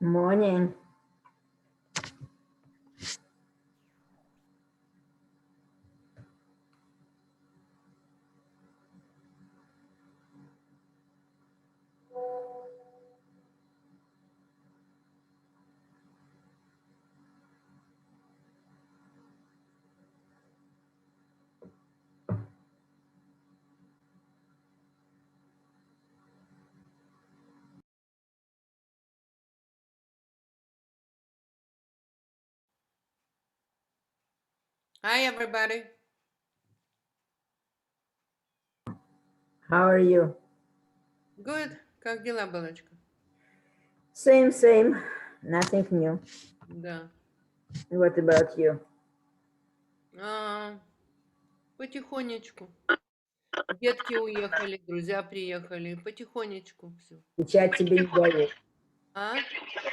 Morning. Hi, everybody. How are you? Good. Как дела, Белочка? Same. Nothing new. Да. What about you? Потихонечку. Детки уехали, друзья приехали. Потихонечку все. Печать тебе не дают. А?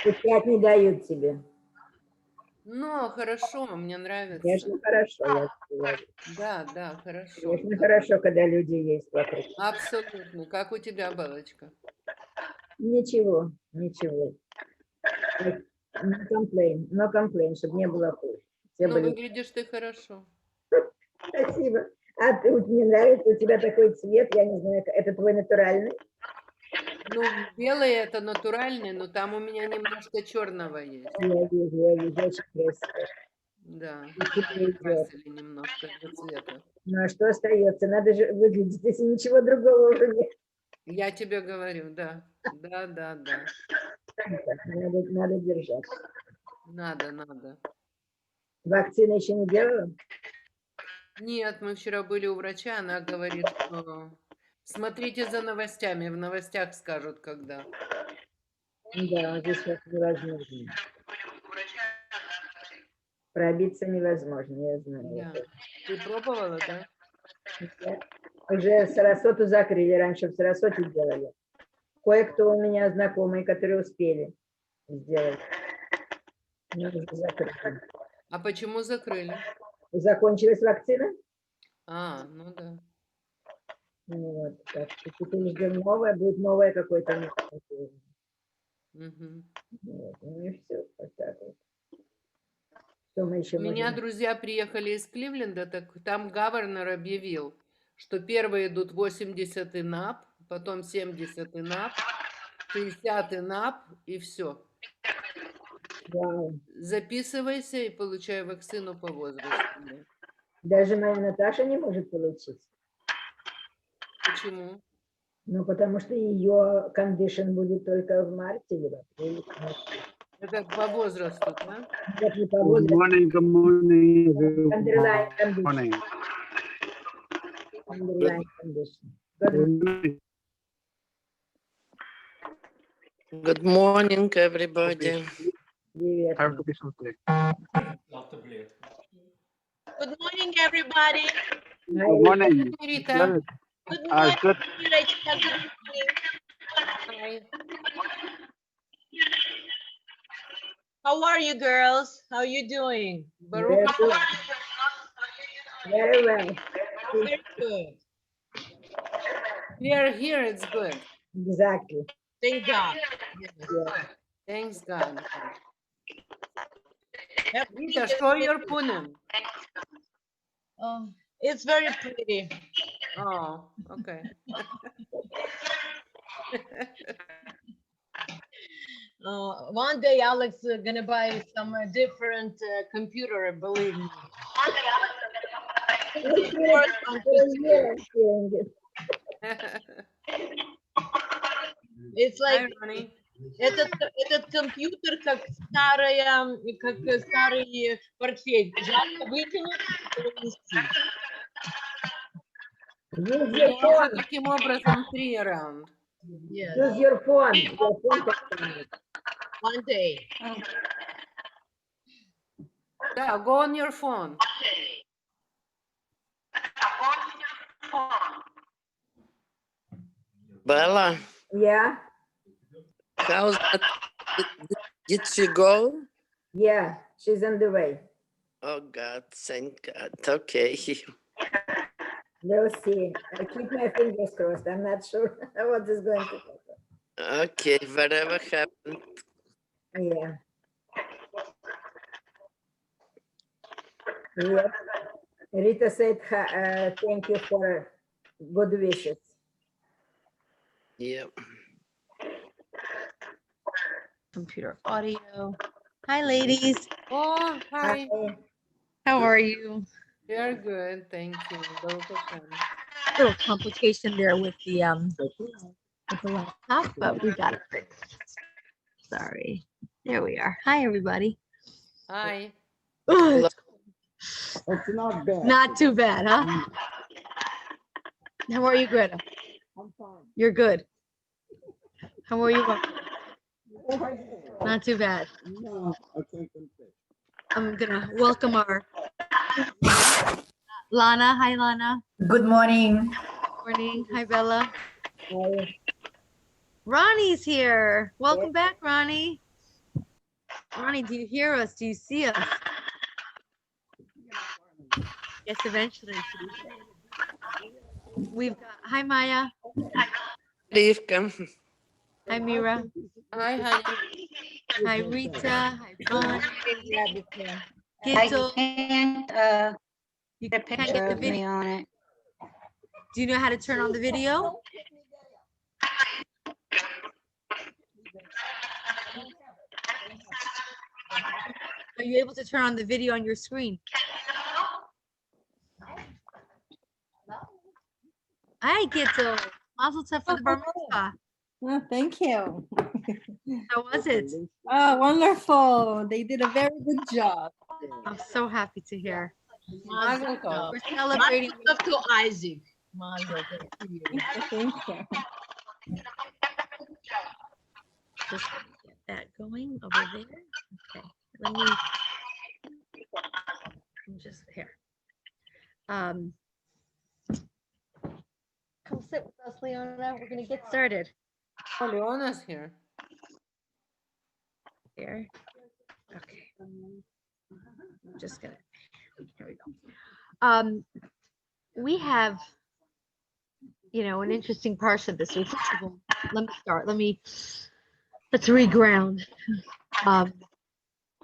Печать не дают тебе. Ну, хорошо, мне нравится. Конечно, хорошо, я говорю. Да, хорошо. Конечно, хорошо, когда люди есть вокруг. Абсолютно. Как у тебя, Белочка? Ничего. No complain, чтобы не было хуже. Все Ну, были... выглядишь ты хорошо. Спасибо. А ты, мне нравится, у тебя такой цвет, я не знаю, это твой натуральный? Ну, белый это натуральный, но там у меня немножко черного есть. Я вижу, очень красиво. Да. Тебе идет. Красили немножко для цвета. Ну а что остается? Надо же выглядеть, если ничего другого уже нет. Я тебе говорю, да. Да. Надо держать. Надо. Вакцины еще не делала? Нет, мы вчера были у врача, она говорит, что смотрите за новостями, в новостях скажут, когда. Да, здесь сейчас невозможно. Пробиться невозможно, я знаю. Да. Ты пробовала, да? Уже Сарасоту закрыли, раньше в Сарасоте делали. Кое-кто у меня знакомые, которые успели сделать. Но уже закрыли. А почему закрыли? Закончилась вакцина? Ну да. Вот, так что теперь ждем новое, будет новое какое-то. Угу. Вот, ну и все, вот так вот. Что мы еще У меня можем? друзья приехали из Кливленда, так там гаварнер объявил, что первые идут 80 и НАП, потом 70 и НАП, 60 и НАП, и все. Вау. Записывайся и получай вакцину по возрасту. Даже моя Наташа не может получить. Почему? Ну, потому что ее кондишн будет только в марте или в апреле. Это по возрасту, да? Это не по Good возрасту. morning, good morning, Underlying good condition. morning. Underlying condition. Good morning. Good morning, everybody. Привет. Have to be something. Good morning, everybody. Good morning. Рита. Good Ah, morning, good. Irочка. Good morning. Hi. How are you, girls? How are you doing? Baruch. Very well. Very good. We are here, it's good. Exactly. Thank God. Yeah. Thanks God. Yep. Rita, show your punim. Oh, it's very pretty. Oh, okay. One day Alex is gonna buy some different computer, believe me. It's like Hi, Ronnie. этот компьютер как старый портфель. Жалко выкинуть и унести. Use Мне your уже phone. таким образом 3 around. Yes. Use your phone. One day. Да, go on your phone. Bella, Yeah. how's that? Did she go? Yeah. She's on the way. Oh God, thank God. Okay. We'll see. I keep my fingers crossed. I'm not sure what is going to happen. Okay, whatever happened. Yeah. Yep. Rita said, thank you for good wishes. Yep. Computer audio. Hi, ladies. Oh, hi. Hi. How are you? You're good. Thank you. Baruch Hashem. Little complication there with the laptop, but we got it fixed. Sorry. There we are. Hi, everybody. Hi. Ugh, It's not bad. not too bad, huh? How are you, Greta? I'm fine. You're good. How are you? Not too bad. No, I can't confess. I'm gonna welcome our Lana. Hi, Lana. Good morning. Morning. Hi, Bella. Hi. Ronnie's here. Welcome back, Ronnie. Ronnie, do you hear us? Do you see us? Yes, eventually. We've got, hi, Maya. Rivka. Hi, Mira. Hi, honey. Hi, Rita. Hi, Ron. I Gittel. can't You get a can't picture get the of me video. on it. Do you know how to turn on the video? Are you able to turn on the video on your screen? Hi, Gittel. Mazel tov for the bar mitzvah. Oh, thank you. How was it? Oh, wonderful. They did a very good job. I'm so happy to hear. Mazel tov. We're celebrating. Mazel tov to Isaac. Mazel tov to you. Thank you. Just get that going over there. Okay, let me. I'm just here. Come sit with us, Leona. We're gonna get started Oh, Leona's here. here. Okay. I'm just gonna. Here we go. We have, an interesting parsha this week. First of all, let me start. Let's reground.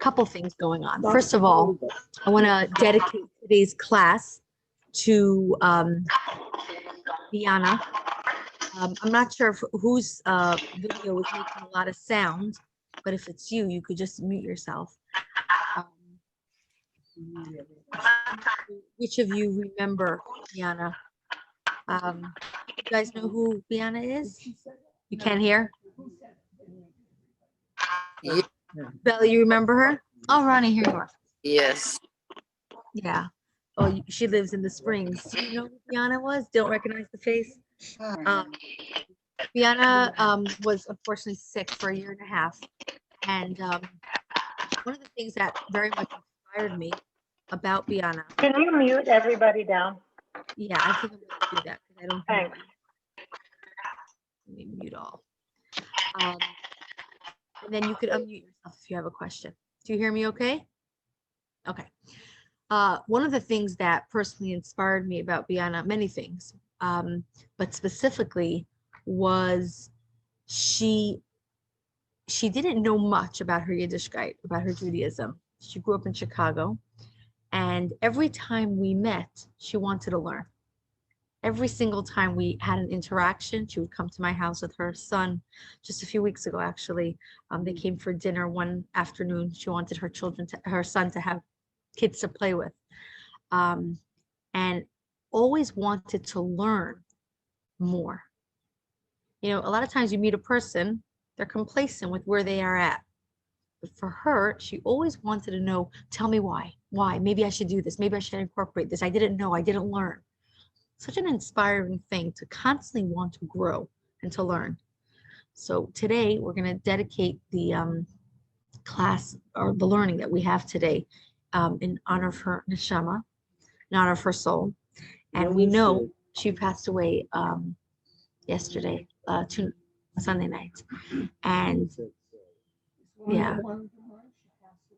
Couple things going on. First of all, I want to dedicate today's class to Diana. I'm not sure whose video is making a lot of sound, but if it's you, you could just mute yourself. Which of you remember Diana? You guys know who Diana is? You can't hear? Ye- Bella, you remember her? Oh, Ronnie, here you are. Yes. Yeah. Oh, she lives in the Springs. Do you know who Diana was? Don't recognize the face? Diana was unfortunately sick for 1.5 years. And one of the things that very much inspired me about Diana. Can you mute everybody down? Yeah, I think I'm going to do that because I don't hear Thanks. you. Let me mute all. And then you could unmute yourself if you have a question. Do you hear me okay? Okay. One of the things that personally inspired me about Biana, many things, but specifically was she didn't know much about her Yiddishkeit, about her Judaism. She grew up in Chicago, and every time we met, she wanted to learn. Every single time we had an interaction, she would come to my house with her son. Just a few weeks ago, actually, they came for dinner one afternoon. She wanted her son to have kids to play with, and always wanted to learn more. A lot of times you meet a person, they're complacent with where they are at. But for her, she always wanted to know, tell me why. Maybe I should do this. Maybe I should incorporate this. I didn't know. I didn't learn. Such an inspiring thing to constantly want to grow and to learn. So today we're going to dedicate the class or the learning that we have today in honor of her neshama, in honor of her soul. And we know she passed away yesterday, Sunday night. And yeah,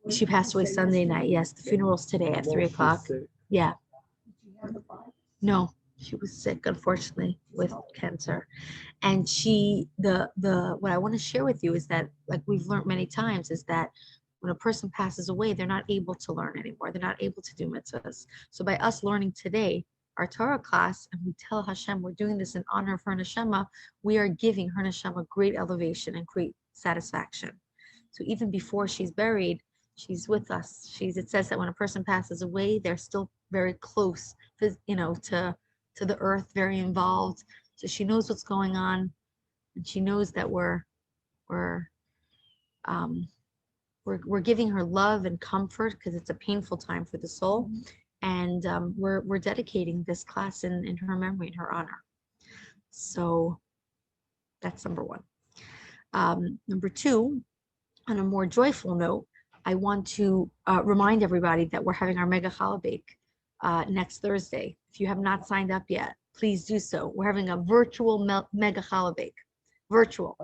she passed away Sunday night. Yes, the funeral's today at 3 o'clock. Yeah. No. She was sick, unfortunately, with cancer. And what I want to share with you is that, like we've learned many times, is that when a person passes away, they're not able to learn anymore. They're not able to do mitzvahs. So by us learning today, our Torah class, and we tell Hashem we're doing this in honor of her neshama, we are giving her neshama great elevation and great satisfaction. So even before she's buried, she's with us. It says that when a person passes away, they're still very close, to the earth, very involved. So she knows what's going on, and she knows that we're giving her love and comfort, because it's a painful time for the soul. And we're dedicating this class in her memory, in her honor. So that's number one. Number two, on a more joyful note, I want to remind everybody that we're having our mega challah bake next Thursday. If you have not signed up yet, please do so. We're having a virtual mega challah bake. Virtual.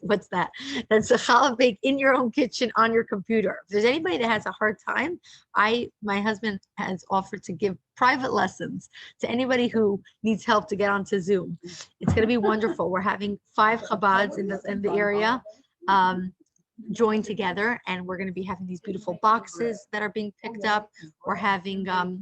What's that? That's a challah bake in your own kitchen on your computer. If there's anybody that has a hard time, my husband has offered to give private lessons to anybody who needs help to get onto Zoom. It's going to be wonderful. We're having 5 Chabads in the area join together, and we're going to be having these beautiful boxes that are being picked up. We're having a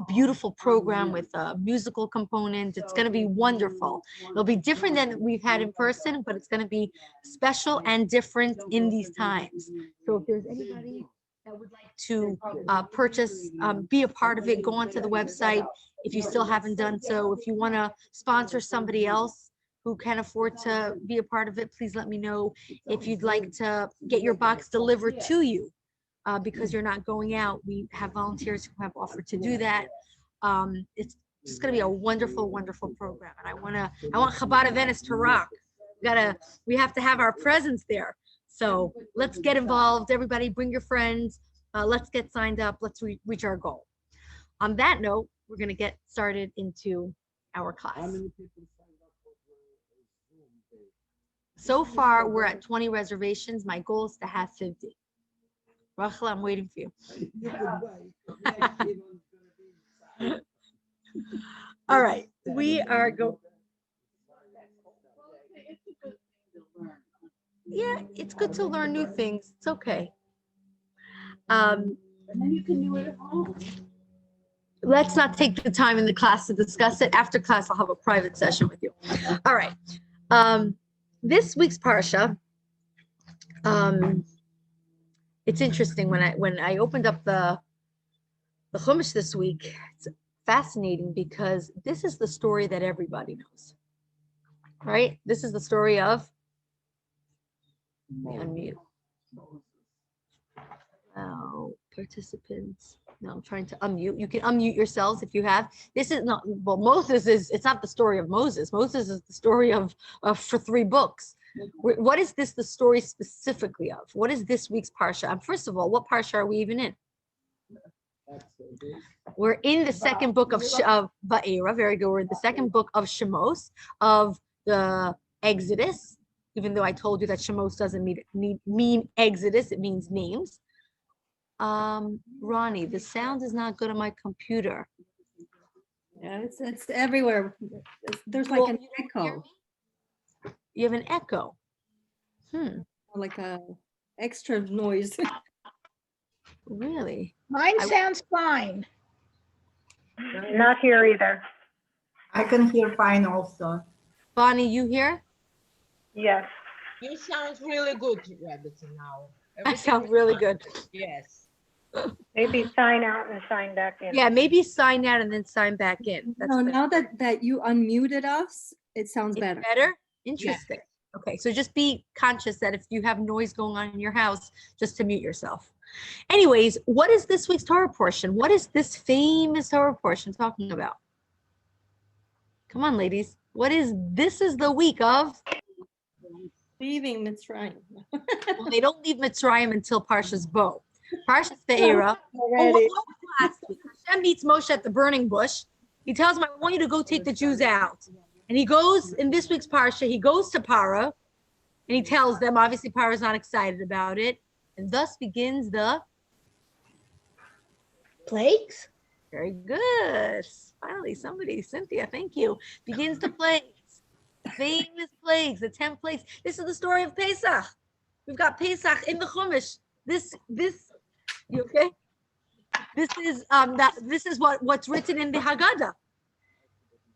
beautiful program with a musical component. It's going to be wonderful. It'll be different than we've had in person, but it's going to be special and different in these times. So if there's anybody that would like to purchase, be a part of it, go onto the website if you still haven't done so. If you want to sponsor somebody else who can afford to be a part of it, please let me know. If you'd like to get your box delivered to you, because you're not going out, we have volunteers who have offered to do that. It's just going to be a wonderful, wonderful program, and I want Chabad of Venice to rock. We have to have our presence there. So let's get involved. Everybody, bring your friends. Let's get signed up. Let's reach our goal. On that note, we're going to get started into our class. So far, we're at 20 reservations. My goal is to have 50. Rachel, I'm waiting for you. All right, we are going. Yeah, it's good to learn new things. It's okay. And then you can do it at home. Let's not take the time in the class to discuss it. After class, I'll have a private session with you. All right. This week's Parsha, it's interesting. When I opened up the Chumash this week, it's fascinating because this is the story that everybody knows, right? This is the story of unmute. Oh, participants. No, I'm trying to unmute. You can unmute yourselves if you have. This is not, well, it's not the story of Moses. Moses is the story of for 3 books. What is this the story specifically of? What is this week's Parsha? First of all, what Parsha are we even in? We're in the second book of Voeirah. Very good. We're in the second book of Shemos, of the Exodus, even though I told you that Shemos doesn't mean Exodus, it means names. Ronnie, the sound is not good on my computer. Yeah, it's everywhere. There's like an echo. You have an echo. Like a extra noise. Really? Mine sounds fine. Not here either. I can hear fine also. Bonnie, you hear? Yes. You sound really good, Rebecca, now. I sound really good. Yes. Maybe sign out and sign back in. Yeah, maybe sign out and then sign back in. That's No, better. now that you unmuted us, it sounds It's better. better? Interesting. Okay, so just be conscious that if you have noise going on in your house, just to mute yourself. Anyways, what is this week's Torah portion? What is this famous Torah portion talking about? Come on, ladies. This is the week of? Leaving Mitzrayim. Well, they don't leave Mitzrayim until Parshas Bo. Parshas Voeirah. Already. Hashem meets Moshe at the burning bush. He tells him, I want you to go take the Jews out. And he goes, in this week's Parsha, he goes to Paro, and he tells them, obviously Paro's not excited about it. And thus begins the Plagues? Very good. Finally, somebody, Cynthia, thank you. Begins the plagues. Famous plagues, the 10 plagues. This is the story of Pesach. We've got Pesach in the Chumash. You okay? This is what's written in the Haggadah,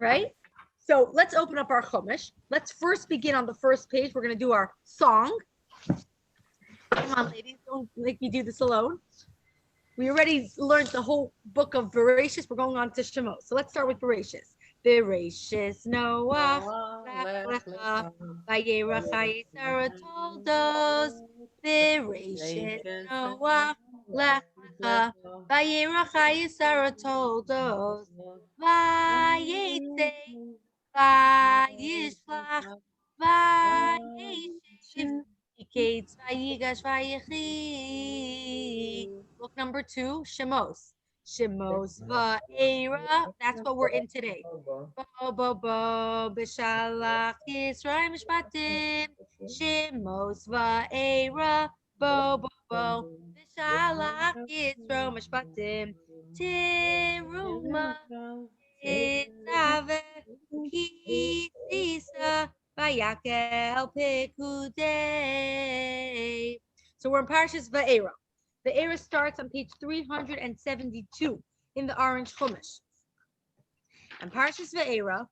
right? So let's open up our Chumash. Let's first begin on the first page. We're going to do our song. Come on, ladies, don't make me do this alone. We already learned the whole book of Voeirah. We're going on to Shemot. So let's start with Voeirah. Voeirah Noach, Lech Lecha, Voeirah Chayei Sarah Toldos. Voeirah Noach, Lech Lecha, Voeirah Chayei Sarah Toldos. Vayetze, Vayishlach, Vayeshiv. Book number 2, Shemos. Shemos Voeirah. That's what we're in today. Bo bo bo b'shalach Yisrael mishpatim. Shemos Voeirah. Bo bo bo b'shalach Yisrael mishpatim. Teruma Itzave Kisisa. So we're in Parshas Voeirah. Voeirah starts on page 372 in the Orange Chumash. And Parshas Voeirah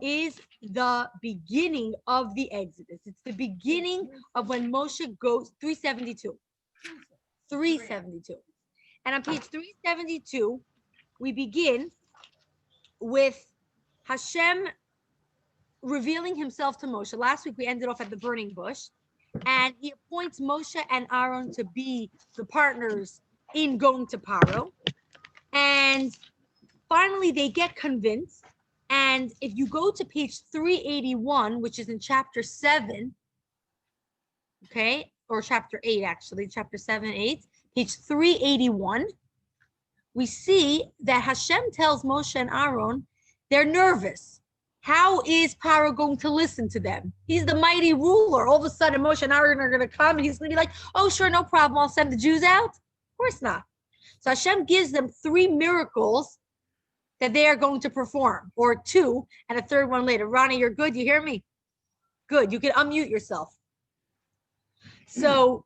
is the beginning of the Exodus. It's the beginning of when Moshe goes, 372. 372. And on page 372, we begin with Hashem revealing himself to Moshe. Last week we ended off at the burning bush, and he appoints Moshe and Aaron to be the partners in going to Paro. And finally they get convinced. And if you go to page 381, which is in chapter 7, okay, or chapter 8 actually, chapter 7, 8, page 381, we see that Hashem tells Moshe and Aaron they're nervous. How is Paro going to listen to them? He's the mighty ruler. All of a sudden, Moshe and Aaron are going to come, and he's going to be like, oh, sure, no problem. I'll send the Jews out. Of course not. So Hashem gives them 3 miracles that they are going to perform, or 2, and a 3rd one later. Ronnie, you're good? You hear me? Good. You can unmute yourself. So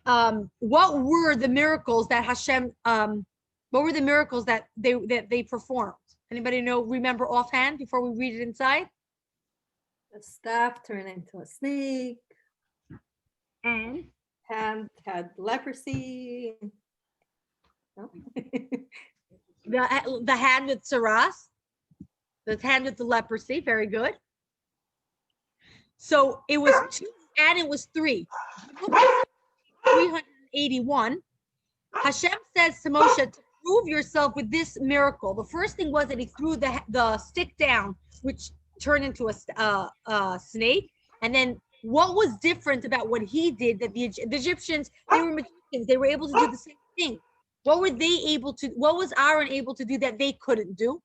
what were the miracles that Hashem, what were the miracles that they performed? Anybody remember offhand before we read it inside? The staff turned into a snake. And Hand had leprosy. No? the hand with Saras, the hand with the leprosy. Very good. So it was 2 and it was 3. 381. Hashem says to Moshe, to prove yourself with this miracle. The first thing was that he threw the stick down, which turned into a snake. And then what was different about what he did, that the Egyptians, they were magicians, they were able to do the same thing. What were they able to, what was Aaron able to do that they couldn't do?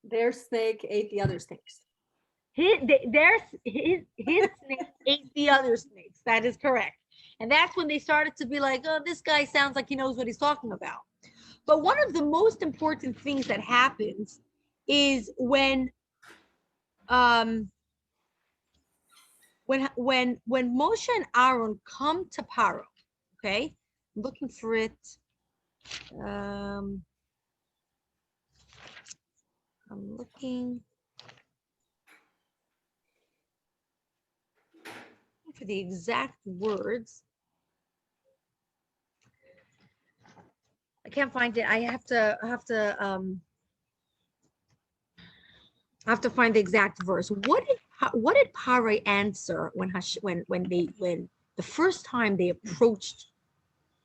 Their snake ate the other snakes. His snake ate the other snakes. That is correct. And that's when they started to be like, oh, this guy sounds like he knows what he's talking about. But one of the most important things that happens is when Moshe and Aaron come to Paro, okay? I'm looking for it. I'm looking for the exact words. I can't find it. I have to find the exact verse. What did Paro answer when the first time they approached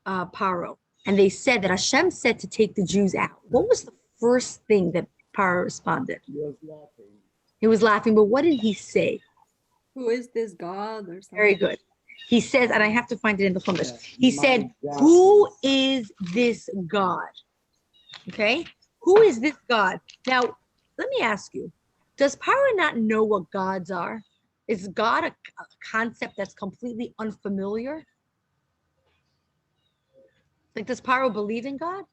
Paro and they said that Hashem said to take the Jews out? What was the first thing that Paro responded? He was laughing. He was laughing, but what did he say? Who is this God or something? Very good. He says, and I have to find it in the Chumash. Yes, He my said, God. who is this God? Okay, who is this God? Now, let me ask you, does Paro not know what gods are? Is God a concept that's completely unfamiliar? Like, does Paro believe in God?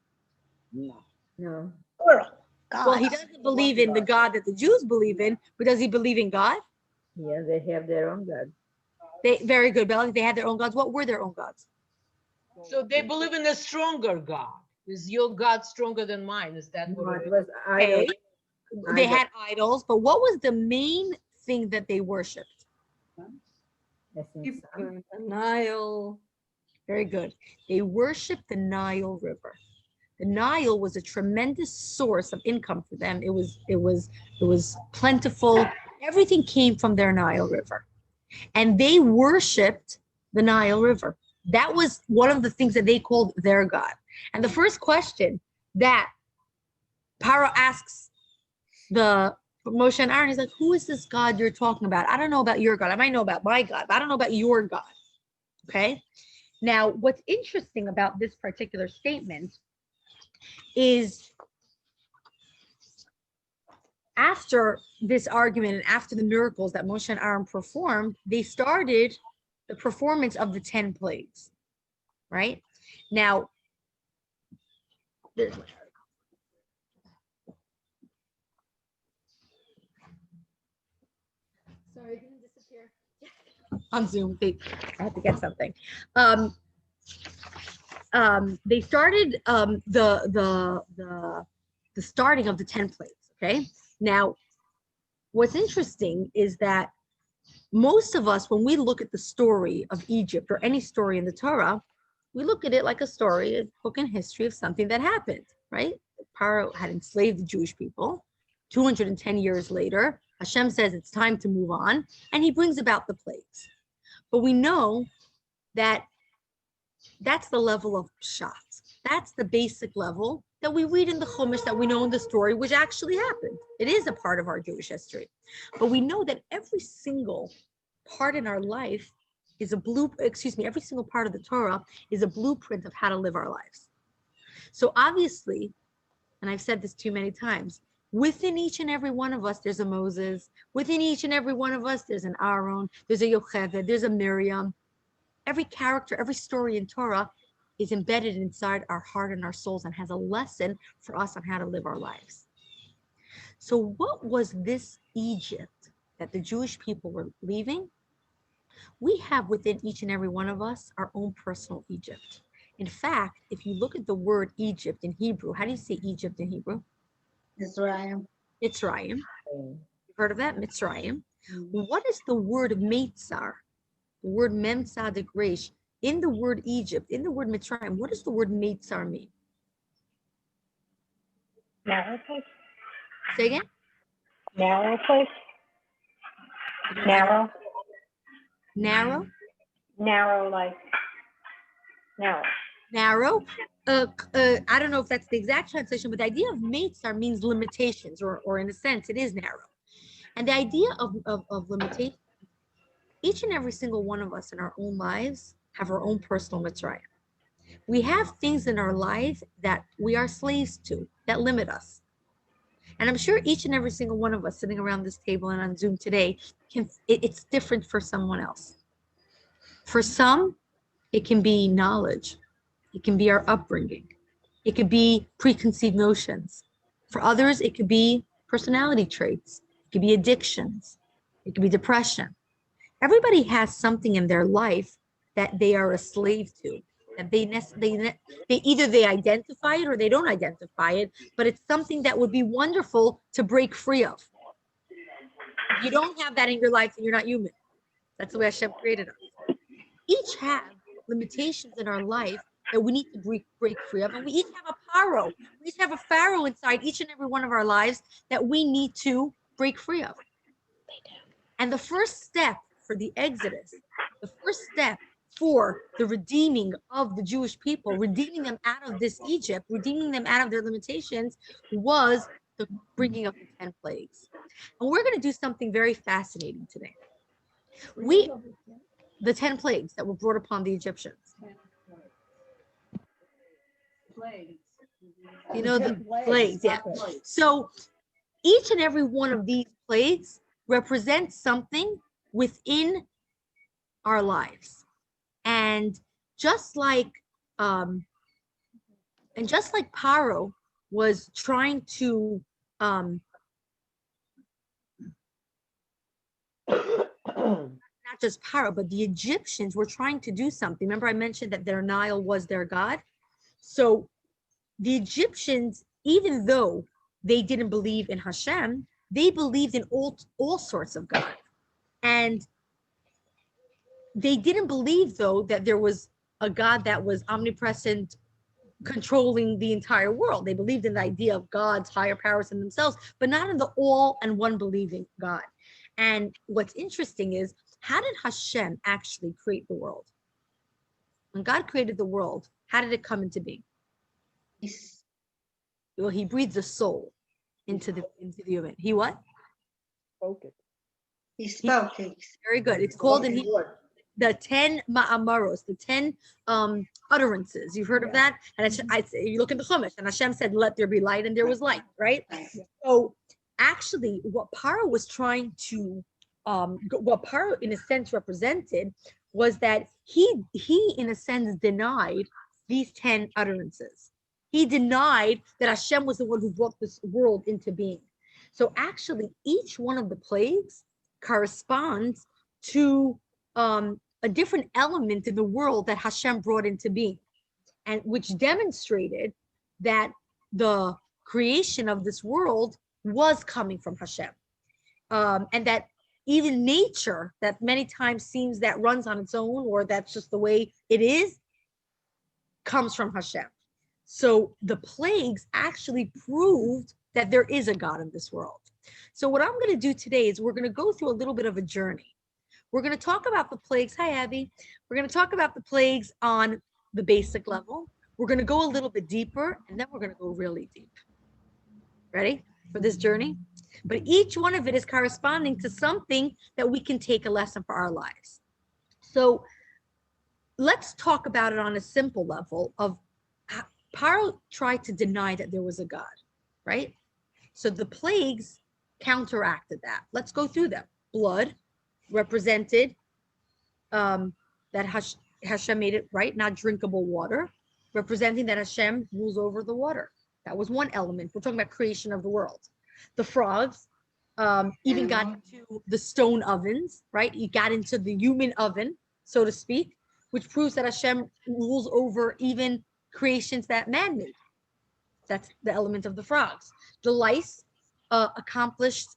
No. No. Well, he doesn't believe in the God that the Jews believe in, but does he believe in God? Yeah, they have their own God. Very good, Bella. They had their own gods. What were their own gods? So they believe in a stronger God. Is your God stronger than mine? Is that No, what it it is? was idol. They Idol. had idols, but what was the main thing that they worshipped? I think sun. The Nile. Very good. They worshipped the Nile River. The Nile was a tremendous source of income for them. It was plentiful. Everything came from their Nile River. And they worshipped the Nile River. That was one of the things that they called their God. And the first question that Paro asks the Moshe and Aaron, he's like, who is this God you're talking about? I don't know about your God. I might know about my God, but I don't know about your God. Okay. Now, what's interesting about this particular statement is after this argument and after the miracles that Moshe and Aaron performed, they started the performance of the 10 plagues, right? Now, there's sorry, it didn't disappear. On Zoom, I had to get something. They started the starting of the 10 plagues. Okay. Now, what's interesting is that most of us, when we look at the story of Egypt or any story in the Torah, we look at it like a story, a book in history of something that happened, right? Paro had enslaved the Jewish people. 210 years later, Hashem says it's time to move on, and he brings about the plagues. But we know that that's the level of Pshat. That's the basic level that we read in the Chumash, that we know in the story, which actually happened. It is a part of our Jewish history. But we know that every single part in our life is every single part of the Torah is a blueprint of how to live our lives. So obviously, and I've said this too many times, within each and every one of us, there's a Moses. Within each and every one of us, there's an Aaron, there's a Yocheved, there's a Miriam. Every character, every story in Torah is embedded inside our heart and our souls and has a lesson for us on how to live our lives. So what was this Egypt that the Jewish people were leaving? We have within each and every one of us our own personal Egypt. In fact, if you look at the word Egypt in Hebrew, how do you say Egypt in Hebrew? Mitzrayim. Mitzrayim. You've heard of that? Mitzrayim. What is the word Meitzar? The word Mem Tzadik Resh. In the word Egypt, in the word Mitzrayim, what does the word Meitzar mean? Narrow place. Say again? Narrow place. Narrow. Narrow? Narrow, like narrow. Narrow. I don't know if that's the exact translation, but the idea of Meitzar means limitations, or in a sense, it is narrow. And the idea of limitation, each and every single one of us in our own lives have our own personal Mitzrayim. We have things in our life that we are slaves to, that limit us. And I'm sure each and every single one of us sitting around this table and on Zoom today, it's different for someone else. For some, it can be knowledge. It can be our upbringing. It could be preconceived notions. For others, it could be personality traits. It could be addictions. It could be depression. Everybody has something in their life that they are a slave to, that they either they identify it or they don't identify it, but it's something that would be wonderful to break free of. If you don't have that in your life, then you're not human. That's the way Hashem created us. Each have limitations in our life that we need to break free of, and we each have a paro. We each have a pharaoh inside each and every one of our lives that we need to break free of. And the first step for the Exodus, the first step for the redeeming of the Jewish people, redeeming them out of this Egypt, redeeming them out of their limitations, was the bringing of the 10 plagues. And we're going to do something very fascinating today. The 10 plagues that were brought upon the Egyptians. You know, the plagues, yeah. So each and every one of these plagues represents something within our lives. And just like And just like Paro was trying to not just Paro, but the Egyptians were trying to do something. Remember I mentioned that their Nile was their god? So the Egyptians, even though they didn't believe in Hashem, they believed in all sorts of gods. And they didn't believe, though, that there was a God that was omnipresent, controlling the entire world. They believed in the idea of gods, higher powers than themselves, but not in the all and one believing God. And what's interesting is, how did Hashem actually create the world? When God created the world, how did it come into being? Well, he breathed a soul into the human. He what? Spoke it. He spoke it. Very good. It's called in Spoken Hebrew word. the 10 ma'amaros, the 10 utterances. You've heard of that? And you look in the Chumash, and Hashem said, let there be light, and there was light, right? So actually, what Paro was trying to, what Paro in a sense represented was that he in a sense denied these 10 utterances. He denied that Hashem was the one who brought this world into being. So actually, each one of the plagues corresponds to a different element in the world that Hashem brought into being, and which demonstrated that the creation of this world was coming from Hashem, and that even nature, that many times seems that runs on its own, or that's just the way it is, comes from Hashem. So the plagues actually proved that there is a God in this world. So what I'm going to do today is we're going to go through a little bit of a journey. We're going to talk about the plagues. Hi, Abby. We're going to talk about the plagues on the basic level. We're going to go a little bit deeper, and then we're going to go really deep. Ready for this journey? But each one of it is corresponding to something that we can take a lesson for our lives. So let's talk about it on a simple level of how Paro tried to deny that there was a God, right? So the plagues counteracted that. Let's go through them. Blood represented that Hashem made it, right? Not drinkable water, representing that Hashem rules over the water. That was one element. We're talking about creation of the world. The frogs even got into the stone ovens, right? You got into the human oven, so to speak, which proves that Hashem rules over even creations that man made. That's the element of the frogs. The lice accomplished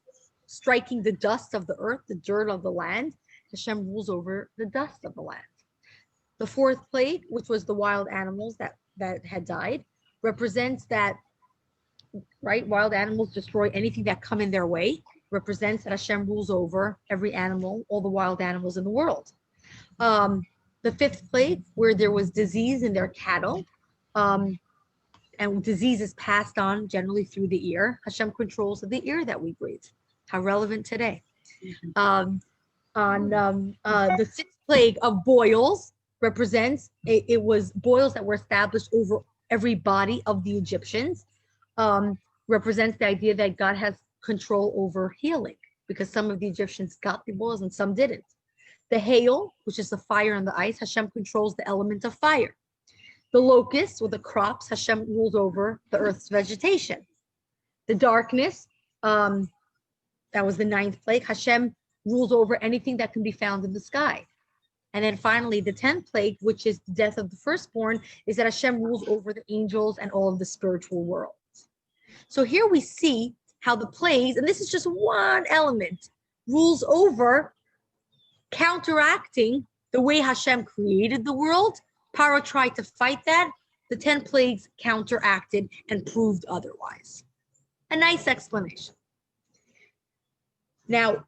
striking the dust of the earth, the dirt of the land. Hashem rules over the dust of the land. The fourth plague, which was the wild animals that had died, represents that, right? Wild animals destroy anything that come in their way, represents that Hashem rules over every animal, all the wild animals in the world. The fifth plague, where there was disease in their cattle, and disease is passed on generally through the ear. Hashem controls the ear that we breathe. How relevant today. The sixth plague of boils represents, it was boils that were established over every body of the Egyptians, represents the idea that God has control over healing, because some of the Egyptians got the boils and some didn't. The hail, which is the fire and the ice, Hashem controls the element of fire. The locusts, or the crops, Hashem rules over the earth's vegetation. The darkness, that was the ninth plague. Hashem rules over anything that can be found in the sky. And then finally, the 10th plague, which is the death of the firstborn, is that Hashem rules over the angels and all of the spiritual worlds. So here we see how the plagues, and this is just one element, rules over counteracting the way Hashem created the world. Paro tried to fight that. The 10 plagues counteracted and proved otherwise. A nice explanation. Now,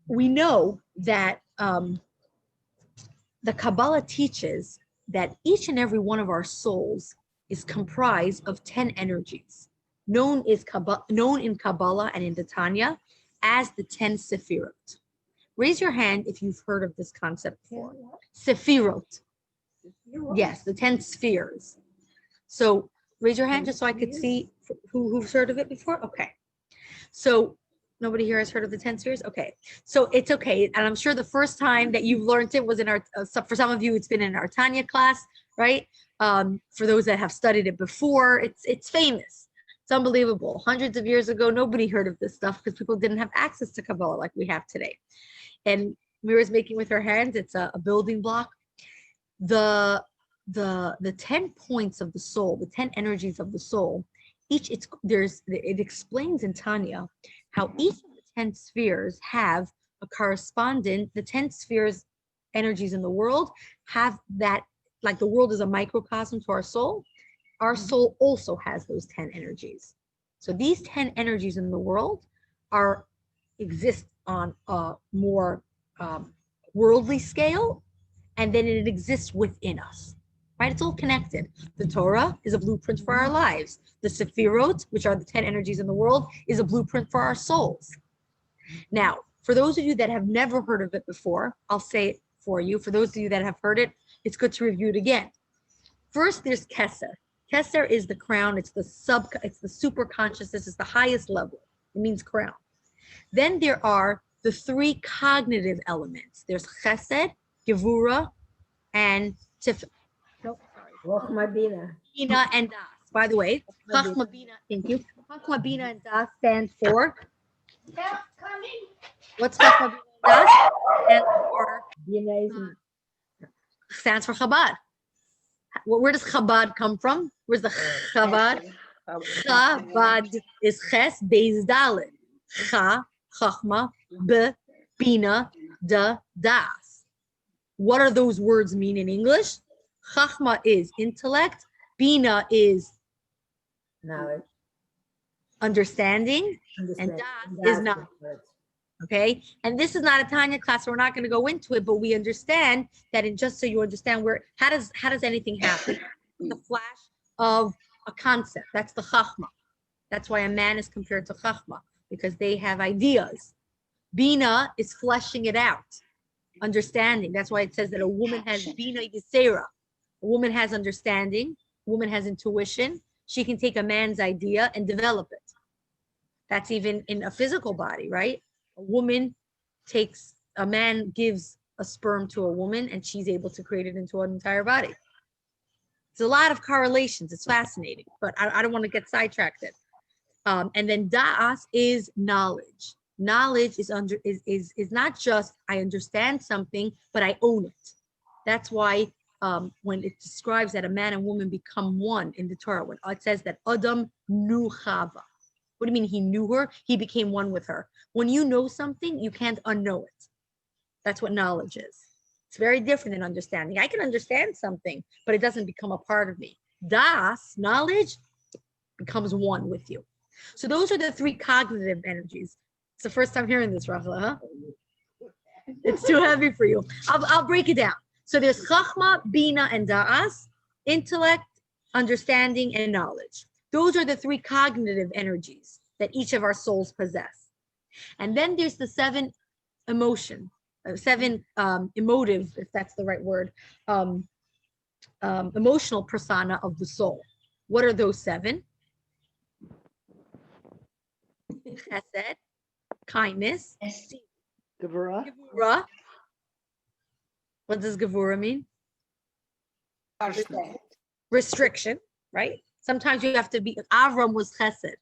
we know that the Kabbalah teaches that each and every one of our souls is comprised of 10 energies, known in Kabbalah and in the Tanya as the 10 Sefirot. Raise your hand if you've heard of this concept before. Sefirot. Yes, the 10 spheres. So raise your hand just so I could see who's heard of it before. Okay. So nobody here has heard of the 10 spheres? Okay. So it's okay. And I'm sure the first time that you've learned it was in our, for some of you, it's been in our Tanya class. right? For those that have studied it before, it's famous. It's unbelievable. Hundreds of years ago, nobody heard of this stuff because people didn't have access to Kabbalah like we have today. And Mira's making with her hands, it's a building block. The 10 points of the soul, the 10 energies of the soul, it explains in Tanya how each of the 10 spheres have a correspondent, the 10 spheres energies in the world have that, like the world is a microcosm to our soul. Our soul also has those 10 energies. So these 10 energies in the world exist on a more worldly scale, and then it exists within us, right? It's all connected. The Torah is a blueprint for our lives. The Sephirot, which are the 10 energies in the world, is a blueprint for our souls. Now, for those of you that have never heard of it before, I'll say it for you. For those of you that have heard it, it's good to review it again. First, there's Keser. Keser is the crown. It's the super consciousness. It's the highest level. It means crown. Then there are the 3 cognitive elements. There's Chesed, Gevura, and Chochma Bina. Bina and Das. By the way, Chachma Bina, thank you. Chachma Bina and Das stand for. What's Chachma Bina and Das? Stands for Chabad. Where does Chabad come from? Where's the Chabad? Chabad is Ches, Beis, Dalet. Cha, Chachma, B, Bina, Da, Das. What are those words mean in English? Chachma is intellect. Bina is knowledge, understanding, and Das is knowledge. Okay, and this is not a Tanya class, so we're not going to go into it, but we understand that, and just so you understand how does anything happen? The flash of a concept. That's the Chachma. That's why a man is compared to Chachma, because they have ideas. Bina is fleshing it out, understanding. That's why it says that a woman has Bina Yisera. A woman has understanding. A woman has intuition. She can take a man's idea and develop it. That's even in a physical body, right? A man gives a sperm to a woman and she's able to create it into an entire body. There's a lot of correlations. It's fascinating, but I don't want to get sidetracked. And then Das is knowledge. Knowledge is not just I understand something, but I own it. That's why when it describes that a man and woman become one in the Torah, when it says that Adam knew Chava. What do you mean he knew her? He became one with her. When you know something, you can't unknow it. That's what knowledge is. It's very different than understanding. I can understand something, but it doesn't become a part of me. Das, knowledge, becomes one with you. So those are the 3 cognitive energies. It's the first time hearing this, Rachel, huh? It's too heavy for you. I'll break it down. So there's Chachma, Bina, and Das, intellect, understanding, and knowledge. Those are the 3 cognitive energies that each of our souls possess. And then there's the 7 emotive, if that's the right word, emotional persona of the soul. What are those 7? Chesed, kindness, Gevura. Gevura. What does Gevura mean? Restriction, right? Sometimes you have to be. Avram was Chesed,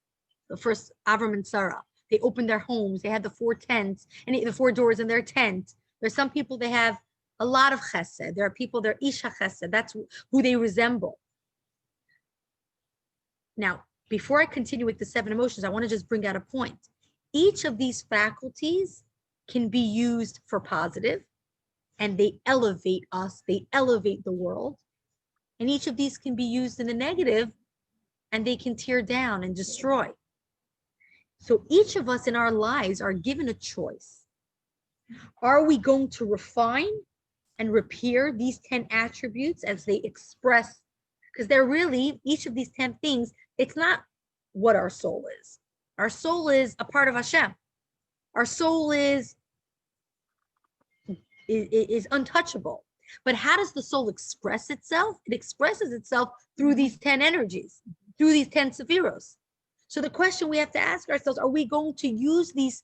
the first Avram and Sarah. They opened their homes. They had the 4 tents and the 4 doors in their tent. There's some people they have a lot of Chesed. There are people they're Isha Chesed. That's who they resemble. Now, before I continue with the 7 emotions, I want to just bring out a point. Each of these faculties can be used for positive, and they elevate us. They elevate the world. And each of these can be used in the negative, and they can tear down and destroy. So each of us in our lives are given a choice. Are we going to refine and repair these 10 attributes as they express? Because they're really, each of these 10 things, it's not what our soul is. Our soul is a part of Hashem. Our soul is untouchable. But how does the soul express itself? It expresses itself through these 10 energies, through these 10 sephiros. So the question we have to ask ourselves, are we going to use these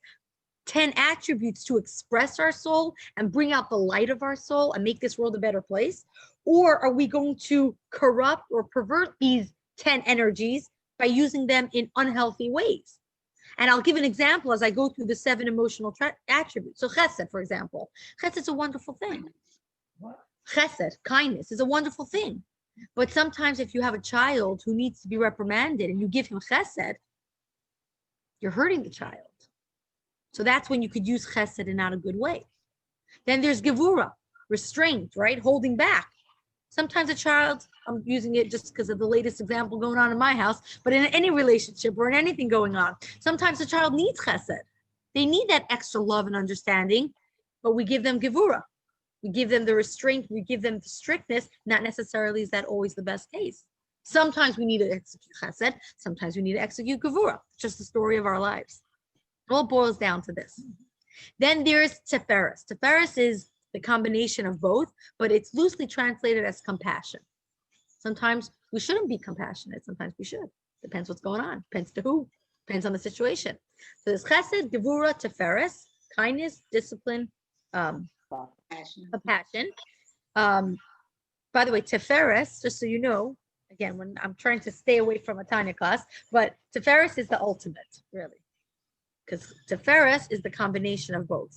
10 attributes to express our soul and bring out the light of our soul and make this world a better place? Or are we going to corrupt or pervert these 10 energies by using them in unhealthy ways? And I'll give an example as I go through the 7 emotional attributes. So chesed, for example. Chesed is a wonderful thing. Chesed, kindness, is a wonderful thing. But sometimes if you have a child who needs to be reprimanded and you give him chesed, you're hurting the child. So that's when you could use chesed in not a good way. Then there's gevura, restraint, right? Holding back. Sometimes a child, I'm using it just because of the latest example going on in my house, but in any relationship or in anything going on, sometimes a child needs chesed. They need that extra love and understanding, but we give them gevura. We give them the restraint, we give them the strictness. Not necessarily is that always the best case. Sometimes we need to execute chesed, sometimes we need to execute gevura. It's just the story of our lives. It all boils down to this. Then there's tiferes. Tiferes is the combination of both, but it's loosely translated as compassion. Sometimes we shouldn't be compassionate, sometimes we should. Depends what's going on, depends to who, depends on the situation. So there's chesed, gevura, tiferes, kindness, discipline, compassion. By the way, tiferes, just so you know, again, when I'm trying to stay away from a Tanya class, but tiferes is the ultimate, really. Because tiferes is the combination of both.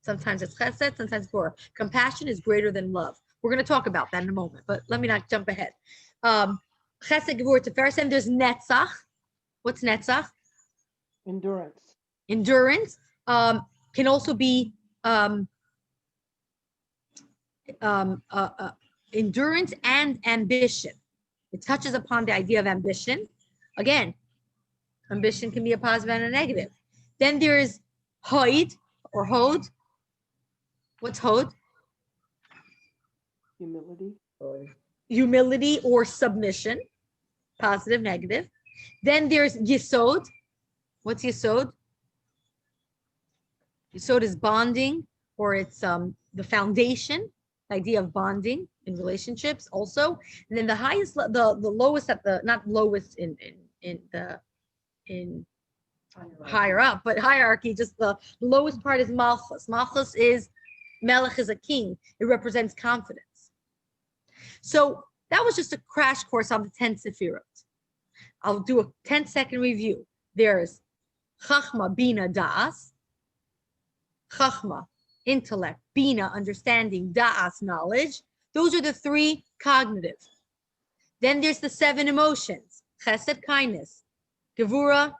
Sometimes it's chesed, sometimes gevura. Compassion is greater than love. We're going to talk about that in a moment, but let me not jump ahead. Chesed, gevura, tiferes, and there's netzach. What's netzach? Endurance. Endurance can also be endurance and ambition. It touches upon the idea of ambition. Again, ambition can be a positive and a negative. Then there is hod or hod. What's hod? Humility. Humility or submission, positive, negative. Then there's yesod. What's yesod? Yesod is bonding, or it's the foundation, the idea of bonding in relationships also. And then the highest, the lowest at the, not lowest in higher up, but hierarchy, just the lowest part is malchus. Malchus is, melech is a king. It represents confidence. So that was just a crash course on the 10 sefirot. I'll do a 10-second review. There's chachma, bina, da'as. Chachma, intellect, bina, understanding, da'as, knowledge. Those are the 3 cognitive. Then there's the 7 emotions: chesed, kindness, gevura,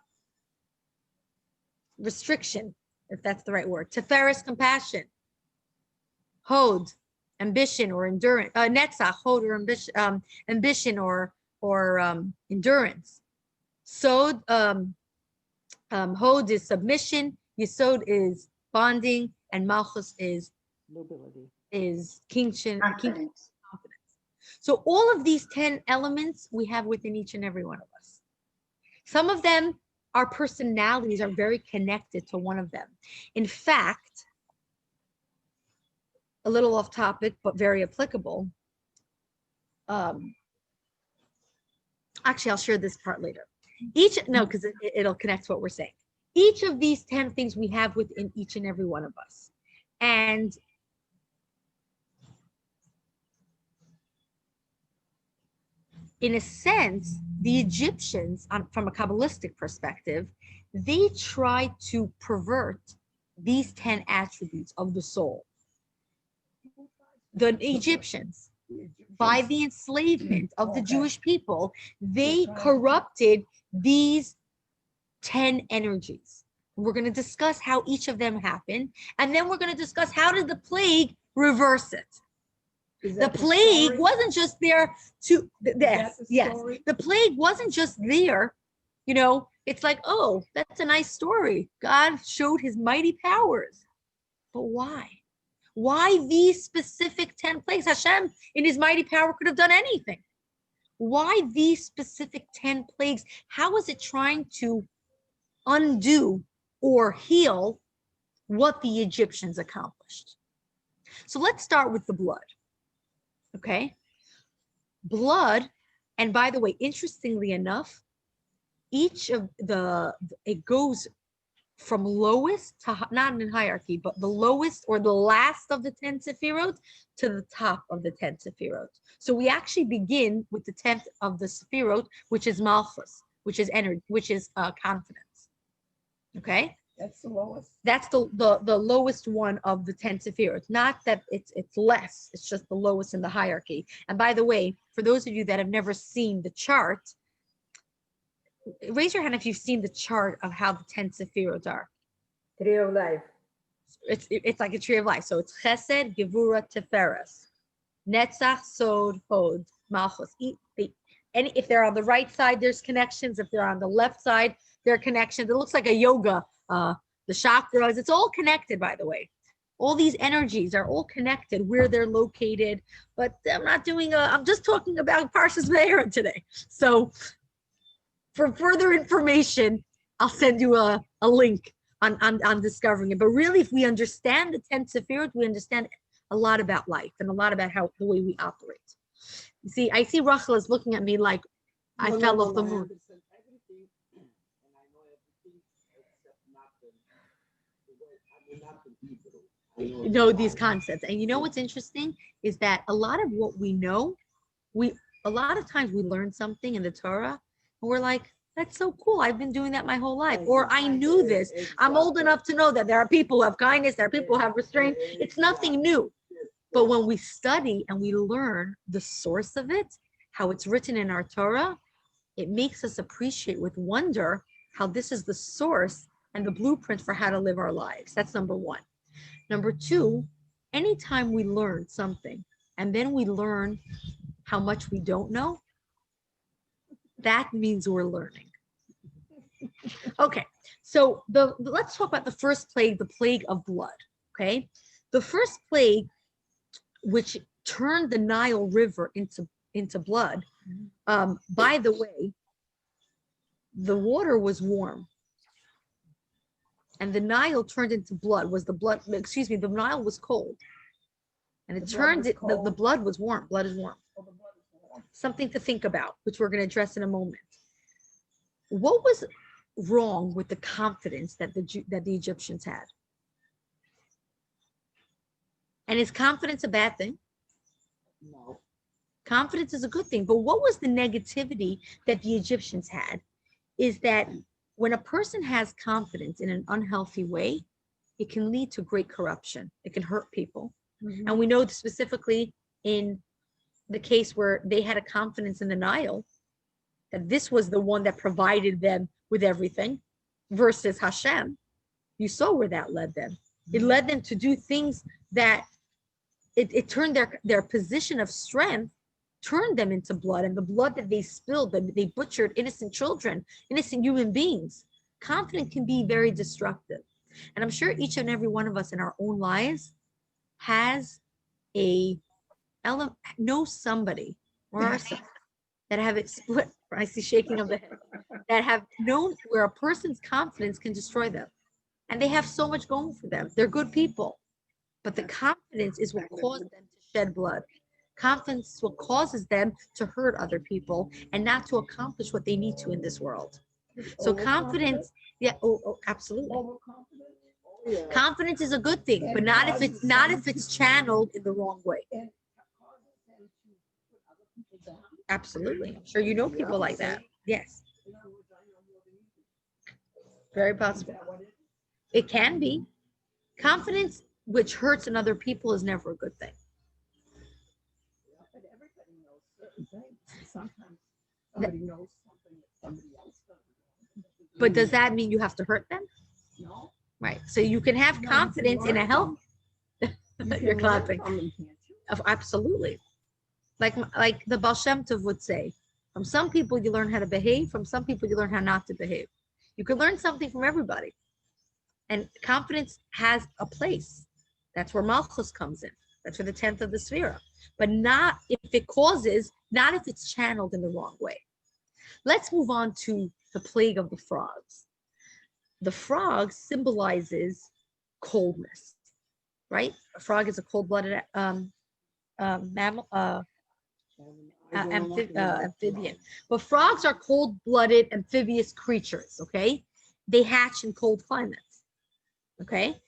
restriction, if that's the right word, tiferes, compassion, hod, ambition or endurance, netzach, hod or ambition or endurance. Sod, hod is submission, yesod is bonding, and malchus is Nobility. is kingship, Confidence. confidence. So all of these 10 elements we have within each and every one of us. Some of them, our personalities are very connected to one of them. In fact, a little off topic, but very applicable. Actually, I'll share this part later. Because it'll connect to what we're saying. Each of these 10 things we have within each and every one of us. And in a sense, the Egyptians, from a Kabbalistic perspective, they tried to pervert these 10 attributes of the soul. The Egyptians, by the enslavement of the Jewish people, they corrupted these 10 energies. We're going to discuss how each of them happened, and then we're going to discuss how did the plague reverse it. The plague wasn't just there to, yes, the plague wasn't just there, it's like, oh, that's a nice story. God showed his mighty powers. But why? Why these specific 10 plagues? Hashem, in his mighty power, could have done anything. Why these specific 10 plagues? How is it trying to undo or heal what the Egyptians accomplished? So let's start with the blood. Okay? Blood, and by the way, interestingly enough, each of it goes from lowest to, not in hierarchy, but the lowest or the last of the 10 Sefirot to the top of the 10 Sefirot. So we actually begin with the 10th of the Sefirot, which is Malchus, which is energy, which is confidence. Okay? That's the lowest. That's the lowest one of the 10 Sefirot. Not that it's less, it's just the lowest in the hierarchy. And by the way, for those of you that have never seen the chart, raise your hand if you've seen the chart of how the 10 Sefirot are. Tree of life. It's like a tree of life. So it's Chesed, Gevura, Tiferes, Netzach, Sod, Hod, Malchus. And if they're on the right side, there's connections. If they're on the left side, there are connections. It looks like a yoga, the chakras. It's all connected, by the way. All these energies are all connected where they're located. But I'm just talking about Parshat Voeirah today. So for further information, I'll send you a link on discovering it. But really, if we understand the 10 Sefirot, we understand a lot about life and a lot about the way we operate. You see, I see Rachel is looking at me like I fell off the moon. You know these concepts. And you know what's interesting is that a lot of what we know, a lot of times we learn something in the Torah and we're like, that's so cool. I've been doing that my whole life. Or I knew this. I'm old enough to know that there are people who have kindness, there are people who have restraint. It's nothing new. But when we study and we learn the source of it, how it's written in our Torah, it makes us appreciate with wonder how this is the source and the blueprint for how to live our lives. That's number one. Number two, anytime we learn something and then we learn how much we don't know, that means we're learning. Okay, so let's talk about the first plague, the plague of blood, okay? The first plague, which turned the Nile River into blood, by the way, the water was warm. And the Nile turned into blood, the Nile was cold. And it turned it, the blood was warm, blood is warm. Something to think about, which we're going to address in a moment. What was wrong with the confidence that the Egyptians had? And is confidence a bad thing? No. Confidence is a good thing. But what was the negativity that the Egyptians had? Is that when a person has confidence in an unhealthy way, it can lead to great corruption. It can hurt people. Mm-hmm. And we know specifically in the case where they had a confidence in the Nile, that this was the one that provided them with everything, versus Hashem. You saw where that led them. It led them to do things that it turned their position of strength, turned them into blood, and the blood that they spilled, they butchered innocent children, innocent human beings. Confidence can be very destructive. And I'm sure each and every one of us in our own lives knows somebody or ourselves that have it split. I see shaking of the head, that have known where a person's confidence can destroy them. And they have so much going for them. They're good people. But the confidence is what caused them to shed blood. Confidence is what causes them to hurt other people and not to accomplish what they need to in this world. So confidence, absolutely. Confidence is a good thing, but not if it's channeled in the wrong way. Absolutely. I'm sure you know people like that. Yes. Very possible. It can be. Confidence which hurts in other people is never a good thing. But everybody knows certain things. Sometimes somebody knows something that somebody else doesn't. But does that mean you have to hurt them? No. Right. So you can have confidence in a health. You're clapping. Absolutely. Like the Baal Shem Tov would say, from some people you learn how to behave, from some people you learn how not to behave. You can learn something from everybody. And confidence has a place. That's where Malchus comes in. That's where the 10th of the Sefirah. But not if it's channeled in the wrong way. Let's move on to the plague of the frogs. The frog symbolizes coldness, right? A frog is a cold-blooded mammal, amphibian. But frogs are cold-blooded amphibious creatures, okay? They hatch in cold climates. Okay.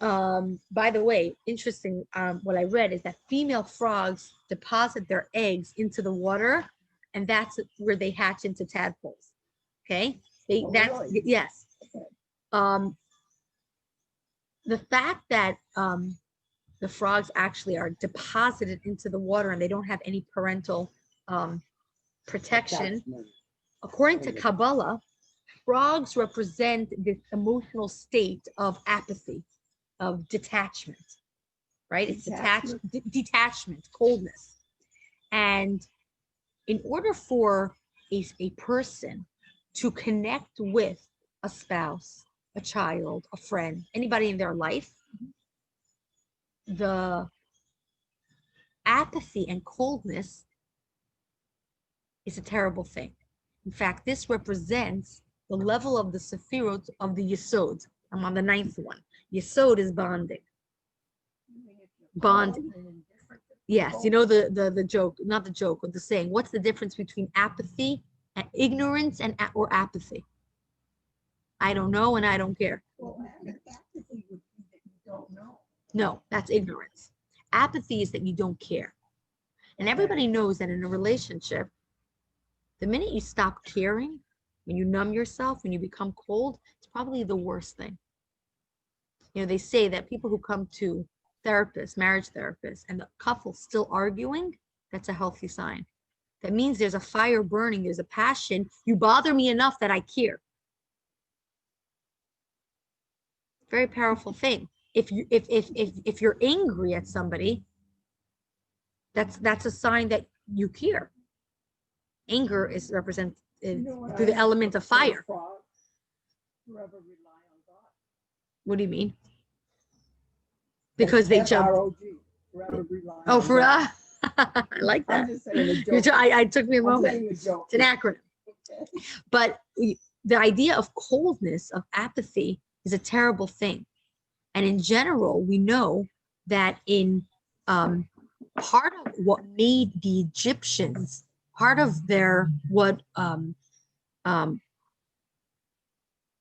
By the way, interesting, what I read is that female frogs deposit their eggs into the water, and that's where they hatch into tadpoles. Okay. Really? Yes. The fact that the frogs actually are deposited into the water and they don't have any parental protection, according to Kabbalah, frogs represent this emotional state of apathy, of detachment, right? It's detachment, coldness. And in order for a person to connect with a spouse, a child, a friend, anybody in their life, the apathy and coldness is a terrible thing. In fact, this represents the level of the Sefirot of the Yesod. I'm on the 9th one. Yesod is bonding. Bonding. Yes, you know the joke, not the joke, but the saying. What's the difference between apathy and ignorance and or apathy? I don't know and I don't care. No, that's ignorance. Apathy is that you don't care. And everybody knows that in a relationship, the minute you stop caring, when you numb yourself, when you become cold, it's probably the worst thing. You know, they say that people who come to therapists, marriage therapists, and the couple's still arguing, that's a healthy sign. That means there's a fire burning, there's a passion. You bother me enough that I care. Very powerful thing. If you're angry at somebody, that's a sign that you care. Anger is represented through the element of fire. What do you mean? Because they jump. Oh, for I like that. I took me a moment. It's an acronym. But the idea of coldness, of apathy, is a terrible thing. And in general, we know that in part of what made the Egyptians, part of their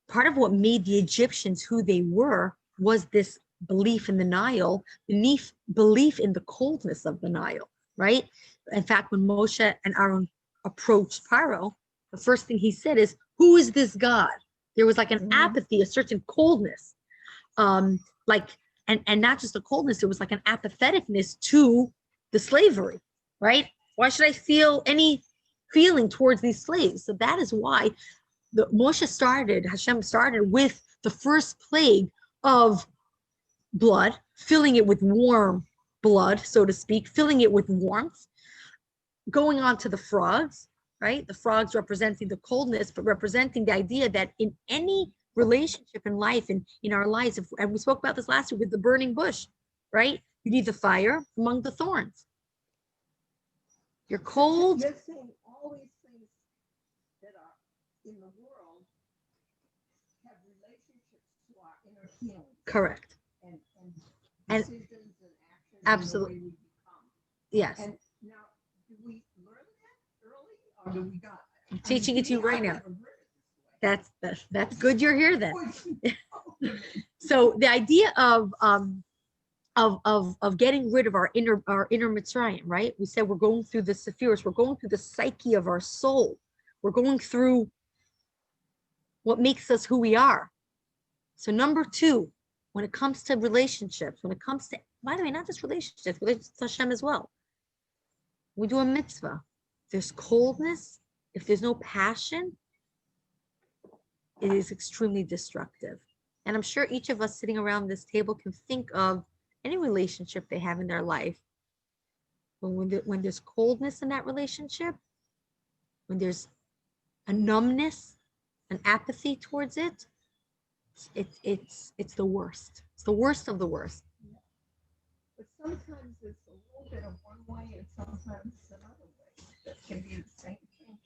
part of what made the Egyptians who they were was this belief in the Nile, belief in the coldness of the Nile, right? In fact, when Moshe and Aaron approached Pharaoh, the first thing he said is, "Who is this God?" There was like an apathy, a certain coldness, and not just a coldness. It was like an apatheticness to the slavery, right? Why should I feel any feeling towards these slaves? So that is why Hashem started with the first plague of blood, filling it with warm blood, so to speak, filling it with warmth, going on to the frogs, right? The frogs representing the coldness, but representing the idea that in any relationship in life and in our lives, and we spoke about this last week with the burning bush, right? You need the fire among the thorns. You're cold. You're saying all these things that are in the world have relationships to our inner healing. Correct. And And decisions and actions. absolutely. And the way we become. Yes. And now, do we learn that early, or do we got? I'm teaching it to you right now. That's good you're here then. So the idea of getting rid of our inner Mitzrayim, right? We said we're going through the Sephiros, we're going through the psyche of our soul. We're going through what makes us who we are. So number 2, when it comes to relationships, when it comes to, by the way, not just relationships, relationships to Hashem as well. We do a mitzvah. If there's coldness, if there's no passion, it is extremely destructive. And I'm sure each of us sitting around this table can think of any relationship they have in their life. When there's coldness in that relationship, when there's a numbness, an apathy towards it, it's the worst. It's the worst of the worst. But sometimes it's a little bit of one way and sometimes it's another way. That can be the same thing,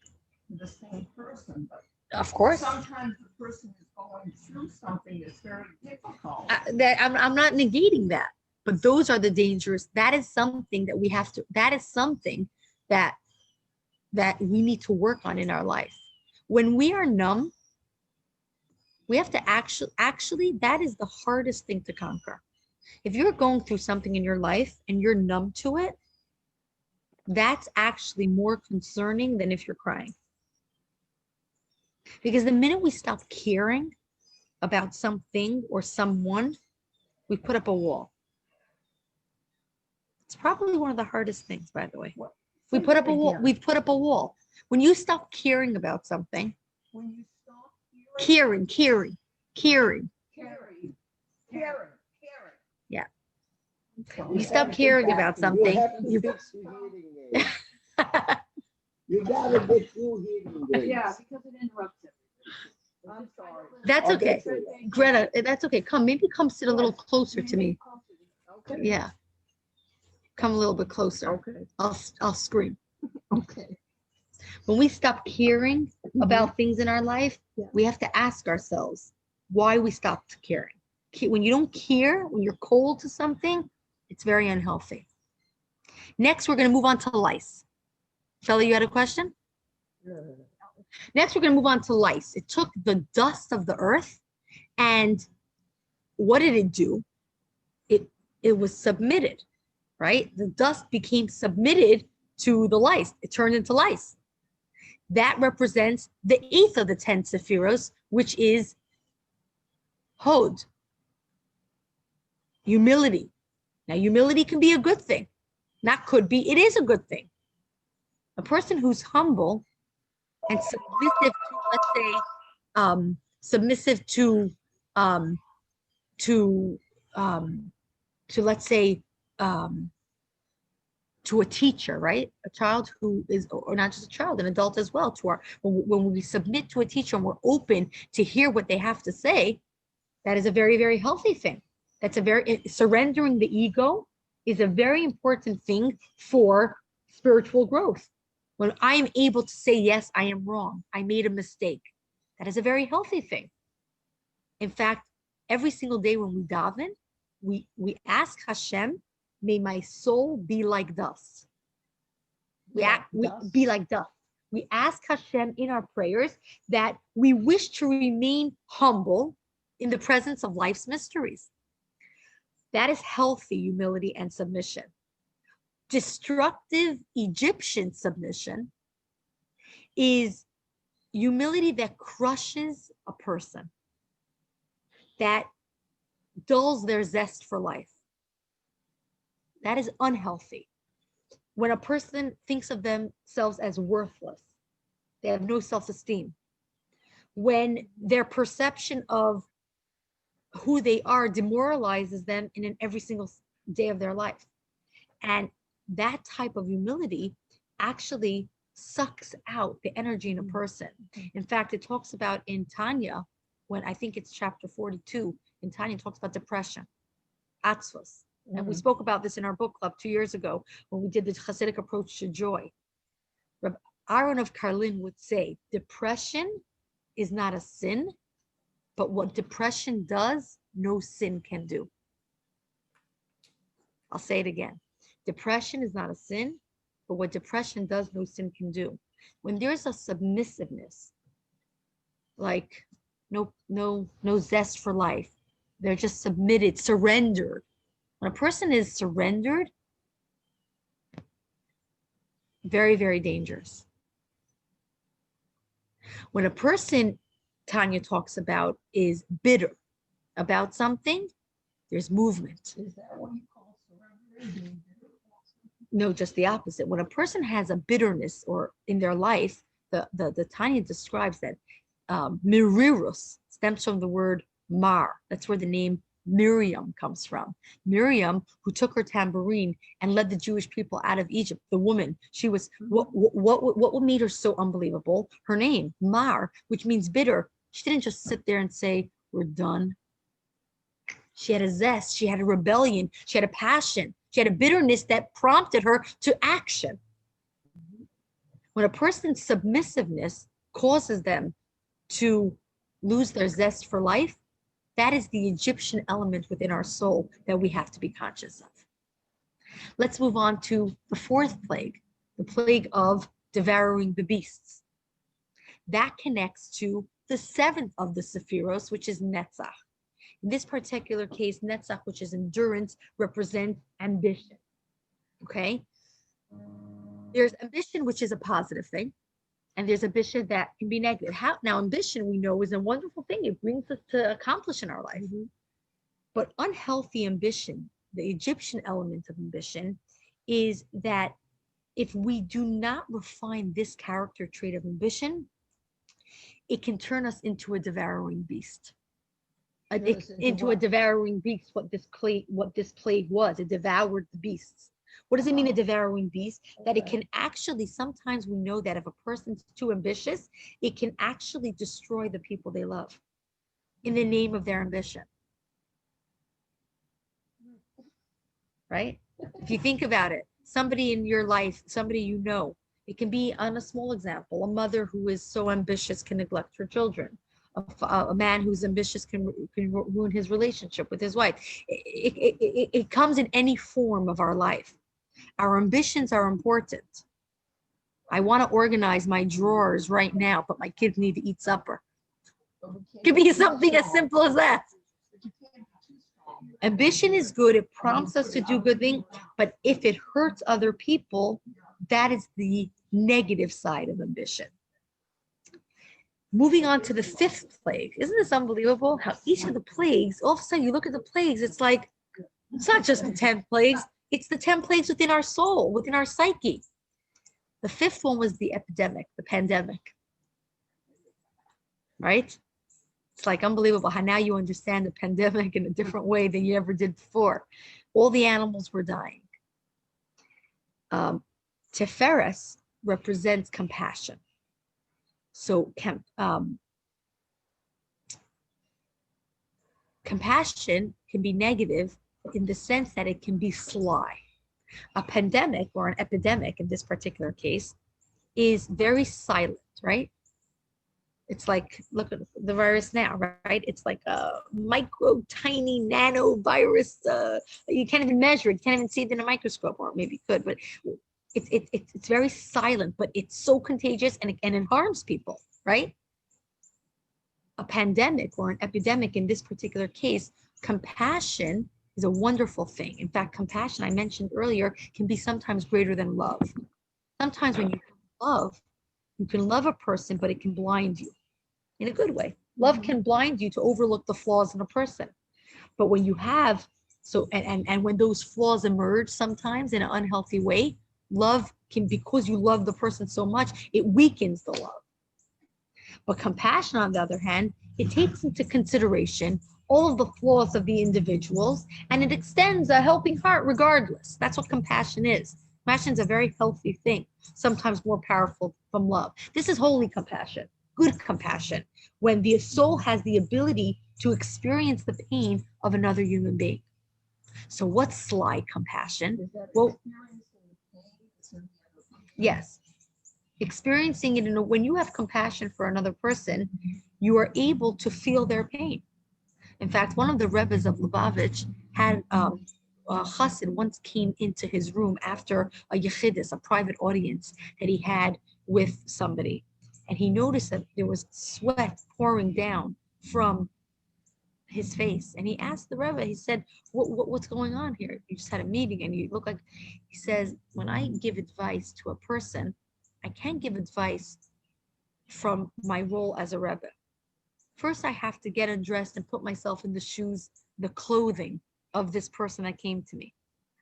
the same person, but Of course. sometimes the person is going through something that's very difficult. I'm not negating that, but those are the dangerous. That is something that we have to, that is something that we need to work on in our life. When we are numb, We have to actually, that is the hardest thing to conquer. If you're going through something in your life and you're numb to it, that's actually more concerning than if you're crying. Because the minute we stop caring about something or someone, we put up a wall. It's probably one of the hardest things, by the way. We put up a wall. We've put up a wall. When you stop caring about something, When you stop caring. caring. Yeah. You stop caring about something. You fix your hearing aid. You gotta get your hearing aids. Yeah, because it interrupts everything. I'm sorry. That's okay. Greta, that's okay. Maybe come sit a little closer to me. Okay. Yeah. Come a little bit closer. Okay. I'll scream. Okay. When we stop caring about things in our life, we have to ask ourselves why we stopped caring. When you don't care, when you're cold to something, it's very unhealthy. Next, we're going to move on to lice. Shelley, you had a question? No. Next, we're going to move on to lice. It took the dust of the earth, and what did it do? It was submitted, right? The dust became submitted to the lice. It turned into lice. That represents the 8th of the 10 sephiros, which is Hod, humility. Now, humility can be a good thing. Not could be, it is a good thing. A person who's humble and submissive to, let's say, submissive to let's say, to a teacher, right? A child who is, or not just a child, an adult as well, to our, when we submit to a teacher and we're open to hear what they have to say, that is a very, very healthy thing. That's a very, surrendering the ego is a very important thing for spiritual growth. When I am able to say, yes, I am wrong, I made a mistake, that is a very healthy thing. In fact, every single day when we daven, we ask Hashem, may my soul be like dust. We be like dust. We ask Hashem in our prayers that we wish to remain humble in the presence of life's mysteries. That is healthy humility and submission. Destructive Egyptian submission is humility that crushes a person, that dulls their zest for life. That is unhealthy. When a person thinks of themselves as worthless, they have no self-esteem. When their perception of who they are demoralizes them in every single day of their life. And that type of humility actually sucks out the energy in a person. In fact, it talks about in Tanya, when I think it's chapter 42, in Tanya it talks about depression, atzvos. And we spoke about this in our book club 2 years ago when we did the Hasidic approach to joy. Rabbi Aaron of Karlin would say, depression is not a sin, but what depression does, no sin can do. I'll say it again. Depression is not a sin, but what depression does, no sin can do. When there's a submissiveness, like no zest for life, they're just submitted, surrendered. When a person is surrendered, very, very dangerous. When a person, Tanya talks about, is bitter about something, there's movement. Is that what you call surrendering? No, just the opposite. When a person has a bitterness or in their life, the Tanya describes that mirirus stems from the word mar. That's where the name Miriam comes from. Miriam, who took her tambourine and led the Jewish people out of Egypt, the woman, she was, what made her so unbelievable? Her name, Mar, which means bitter. She didn't just sit there and say, we're done. She had a zest, she had a rebellion, she had a passion, she had a bitterness that prompted her to action. When a person's submissiveness causes them to lose their zest for life, that is the Egyptian element within our soul that we have to be conscious of. Let's move on to the 4th plague, the plague of devouring the beasts. That connects to the seventh of the Sephiros, which is Netzach. In this particular case, Netzach, which is endurance, represents ambition. Okay? There's ambition, which is a positive thing, and there's ambition that can be negative. Now, ambition, we know, is a wonderful thing. It brings us to accomplish in our life. But unhealthy ambition, the Egyptian element of ambition, is that if we do not refine this character trait of ambition, it can turn us into a devouring beast. Into a devouring beast, what this plague was. It devoured the beasts. What does it mean, a devouring beast? That it can actually, sometimes we know that if a person's too ambitious, it can actually destroy the people they love in the name of their ambition. Right? If you think about it, somebody in your life, somebody you know, it can be, on a small example, a mother who is so ambitious can neglect her children. A man who's ambitious can ruin his relationship with his wife. It comes in any form of our life. Our ambitions are important. I want to organize my drawers right now, but my kids need to eat supper. It could be something as simple as that. Ambition is good. It prompts us to do good things, but if it hurts other people, that is the negative side of ambition. Moving on to the fifth plague. Isn't this unbelievable? How each of the plagues, all of a sudden you look at the plagues, it's like, it's not just the 10 plagues, it's the 10 plagues within our soul, within our psyche. The fifth one was the epidemic, the pandemic. Right? It's like unbelievable how now you understand the pandemic in a different way than you ever did before. All the animals were dying. Teferes represents compassion. So compassion can be negative in the sense that it can be sly. A pandemic or an epidemic in this particular case is very silent, right? It's like, look at the virus now, right? It's like a micro, tiny nano virus. You can't even measure it. You can't even see it in a microscope, or maybe you could, but it's very silent, but it's so contagious and it harms people, right? A pandemic or an epidemic in this particular case, compassion is a wonderful thing. In fact, compassion, I mentioned earlier, can be sometimes greater than love. Sometimes when you can love a person, but it can blind you in a good way. Love can blind you to overlook the flaws in a person. But when you have, and when those flaws emerge sometimes in an unhealthy way, love can, because you love the person so much, it weakens the love. But compassion, on the other hand, it takes into consideration all of the flaws of the individuals, and it extends a helping heart regardless. That's what compassion is. Compassion is a very healthy thing, sometimes more powerful from love. This is holy compassion, good compassion, when the soul has the ability to experience the pain of another human being. So what's sly compassion? Well, yes. Experiencing it when you have compassion for another person, you are able to feel their pain. In fact, one of the Rebbes of Lubavitch had a chassid once came into his room after a yechidus, a private audience that he had with somebody. And he noticed that there was sweat pouring down from his face. And he asked the Rebbe, he said, what's going on here? You just had a meeting and you look like, he says, when I give advice to a person, I can't give advice from my role as a Rebbe. First, I have to get undressed and put myself in the shoes, the clothing of this person that came to me.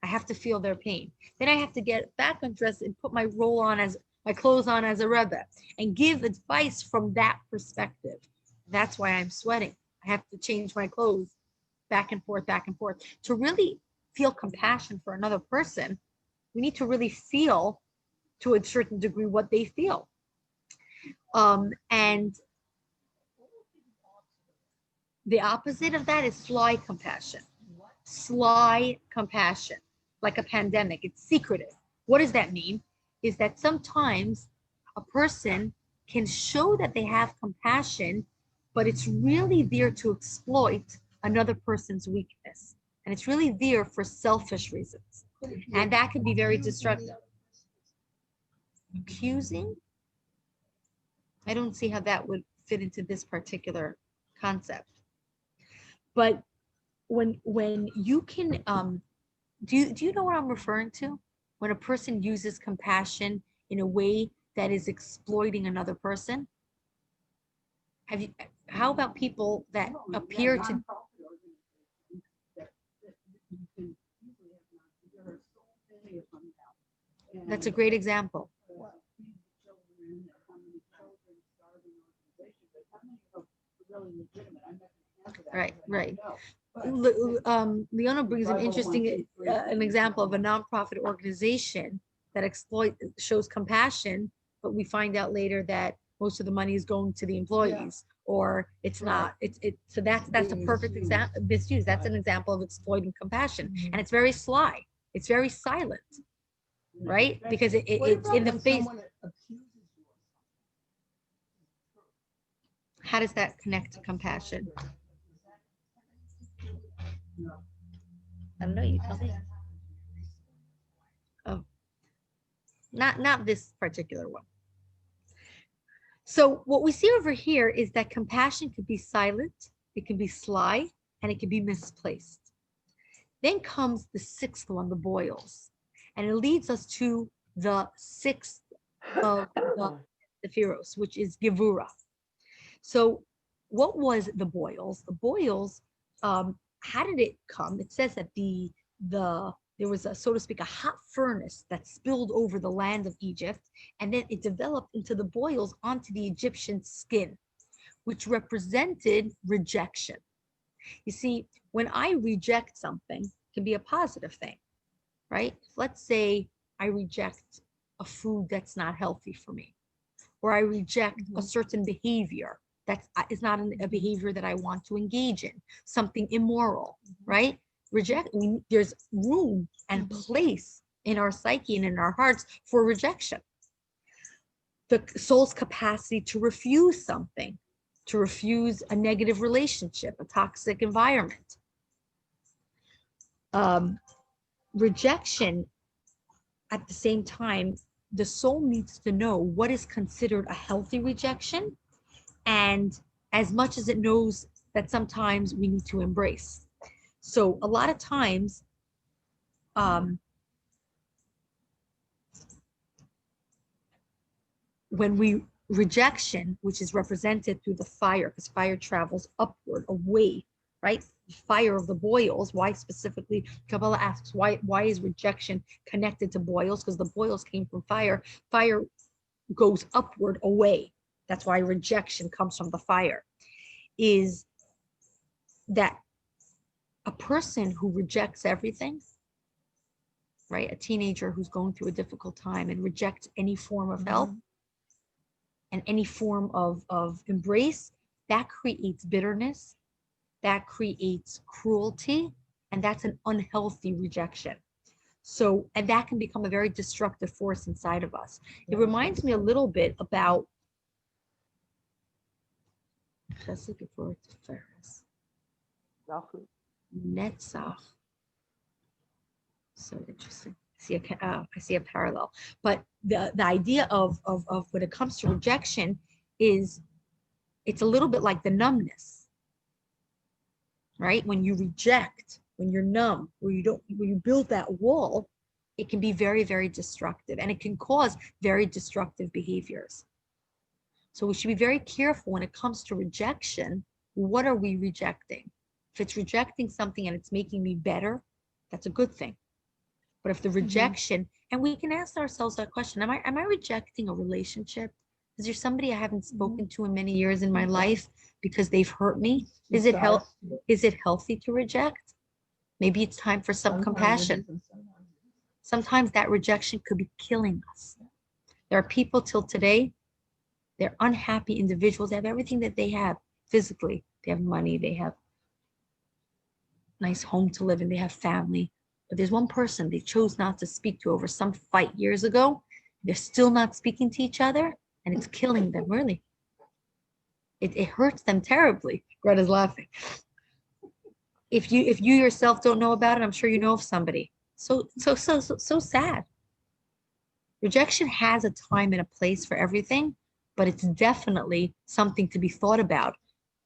I have to feel their pain. Then I have to get back undressed and put my clothes on as a Rebbe and give advice from that perspective. That's why I'm sweating. I have to change my clothes back and forth. To really feel compassion for another person, we need to really feel to a certain degree what they feel. And the opposite of that is sly compassion. Sly compassion, like a pandemic, it's secretive. What does that mean? Is that sometimes a person can show that they have compassion, but it's really there to exploit another person's weakness. And it's really there for selfish reasons. And that can be very destructive. Accusing? I don't see how that would fit into this particular concept. But when you can, do you know what I'm referring to? When a person uses compassion in a way that is exploiting another person? How about people that appear to, that's a great example. Right. Leona brings an interesting an example of a nonprofit organization that shows compassion, but we find out later that most of the money is going to the employees, or it's not. So that's a perfect example. Misuse. That's an example of exploiting compassion, and it's very sly. It's very silent, right? Because it's in the face. How does that connect to compassion? I don't know, you tell me. Oh, not this particular one. So what we see over here is that compassion could be silent, it can be sly, and it can be misplaced. Then comes the sixth one, the boils, and it leads us to the sixth of the Sephiros, which is Voeirah. So what was the boils? The boils, how did it come? It says that there was a, so to speak, a hot furnace that spilled over the land of Egypt, and then it developed into the boils onto the Egyptian skin, which represented rejection. You see, when I reject something, it can be a positive thing, right? Let's say I reject a food that's not healthy for me, or I reject a certain behavior that is not a behavior that I want to engage in, something immoral, right? There's room and place in our psyche and in our hearts for rejection. The soul's capacity to refuse something, to refuse a negative relationship, a toxic environment. Rejection, at the same time, the soul needs to know what is considered a healthy rejection, and as much as it knows that sometimes we need to embrace. So a lot of times, when rejection, which is represented through the fire, because fire travels upward, away, right? Fire of the boils. Why specifically? Kabbalah asks, why is rejection connected to boils? Because the boils came from fire. Fire goes upward, away. That's why rejection comes from the fire. Is that a person who rejects everything, right? A teenager who's going through a difficult time and rejects any form of help and any form of embrace, that creates bitterness, that creates cruelty, and that's an unhealthy rejection. So, and that can become a very destructive force inside of us. It reminds me a little bit about Netzach. So interesting. I see a parallel. But the idea of when it comes to rejection is, it's a little bit like the numbness, right? When you reject, when you're numb, when you build that wall, it can be very, very destructive, and it can cause very destructive behaviors. So we should be very careful when it comes to rejection. What are we rejecting? If it's rejecting something and it's making me better, that's a good thing. But if the rejection, and we can ask ourselves that question, am I rejecting a relationship? Is there somebody I haven't spoken to in many years in my life because they've hurt me? Is it healthy to reject? Maybe it's time for some compassion. Sometimes that rejection could be killing us. There are people till today, they're unhappy individuals. They have everything that they have physically. They have money, they have nice home to live in, they have family. But there's one person they chose not to speak to over some fight years ago. They're still not speaking to each other, and it's killing them, really. It hurts them terribly. Greta's laughing. If you yourself don't know about it, I'm sure you know of somebody. So sad. Rejection has a time and a place for everything, but it's definitely something to be thought about.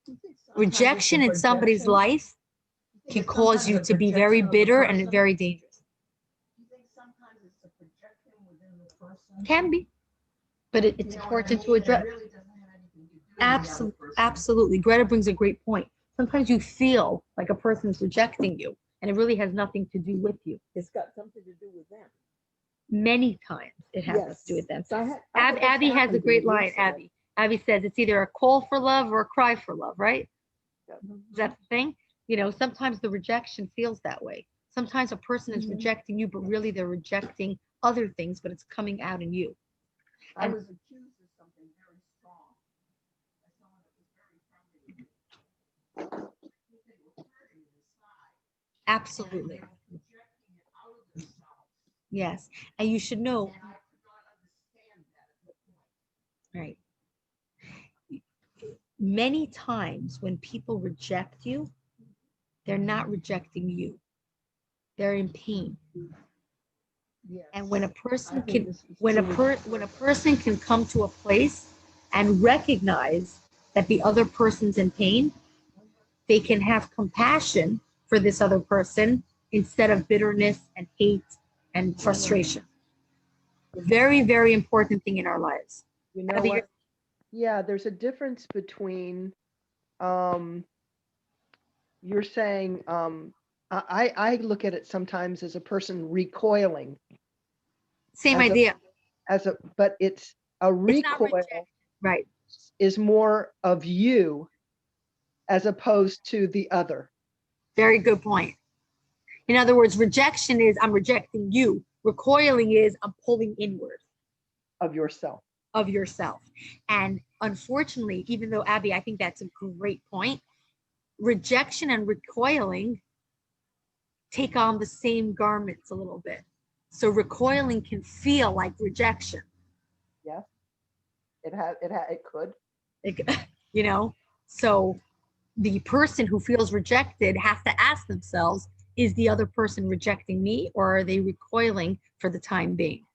Sometimes it's Rejection a in somebody's projection. life can cause you to be very bitter and very dangerous. You think sometimes it's a projection within the person? Can be, but it's You know what I important to mean? It address. really doesn't have anything to do with the other person. Absolutely. Greta brings a great point. Sometimes you feel like a person's rejecting you, and it really has nothing to do with you. It's got something to do with them. Many times it has Yes. to do with them. So I had this Abby has a happen to great me line. recently. Abby says it's either a call for love or a cry for love, right? Is that the thing? You know, sometimes the rejection feels that way. Sometimes a person is rejecting you, but really they're rejecting other things, but it's coming out in you. I was accused of something very strong by someone that was very friendly with me. I think they were hurting inside. Absolutely. And they were projecting it out of themselves. Yes. And you should know, And I could not understand that at the point. right? Many times when people reject you, they're not rejecting you. They're in pain. Yes. And when a I person think can, this was when a person can come to a place and recognize that the other person's in pain, they can have compassion for this other person instead of bitterness and hate and frustration. Very, very important thing in our lives. You know Abby, what? Yeah, there's a difference between you're saying I look at it sometimes as a person recoiling. Same as a- idea. But it's a It's not recoil rejection. Right. is more of you as opposed to the other. Very good point. In other words, rejection is I'm rejecting you. Recoiling is I'm pulling inward Of yourself. of yourself. And unfortunately, even though Abby, I think that's a great point, rejection and recoiling take on the same garments a little bit. So recoiling can feel like rejection. Yes. It could. You know, so the person who feels rejected has to ask themselves, is the other person rejecting me or are they recoiling for the time being?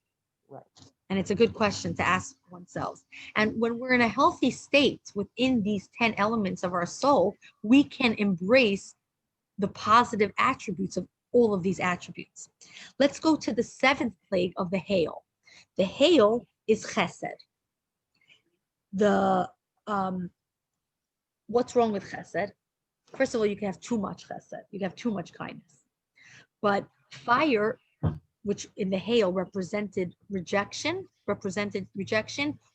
Right. And it's a good question to ask oneself. And when we're in a healthy state within these 10 elements of our soul, we can embrace the positive attributes of all of these attributes. Let's go to the 7th plague of the hail. The hail is chesed. What's wrong with chesed? First of all, you can have too much chesed. You can have too much kindness. But fire, which in the hail represented rejection.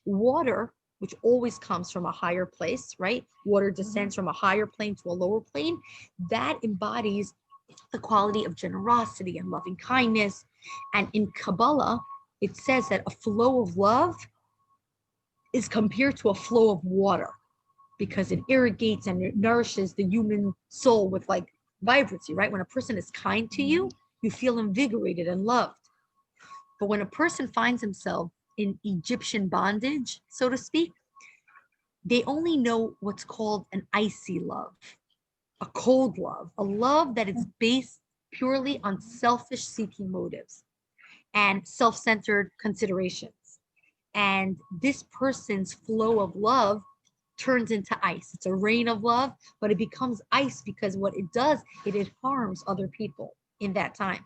Water, which always comes from a higher place, right? Water descends from a higher plane to a lower plane. That embodies the quality of generosity and loving kindness. And in Kabbalah, it says that a flow of love is compared to a flow of water because it irrigates and it nourishes the human soul with like vibrancy, right? When a person is kind to you, you feel invigorated and loved. But when a person finds himself in Egyptian bondage, so to speak, they only know what's called an icy love, a cold love, a love that is based purely on selfish seeking motives and self-centered considerations. And this person's flow of love turns into ice. It's a rain of love, but it becomes ice because what it does, it harms other people in that time.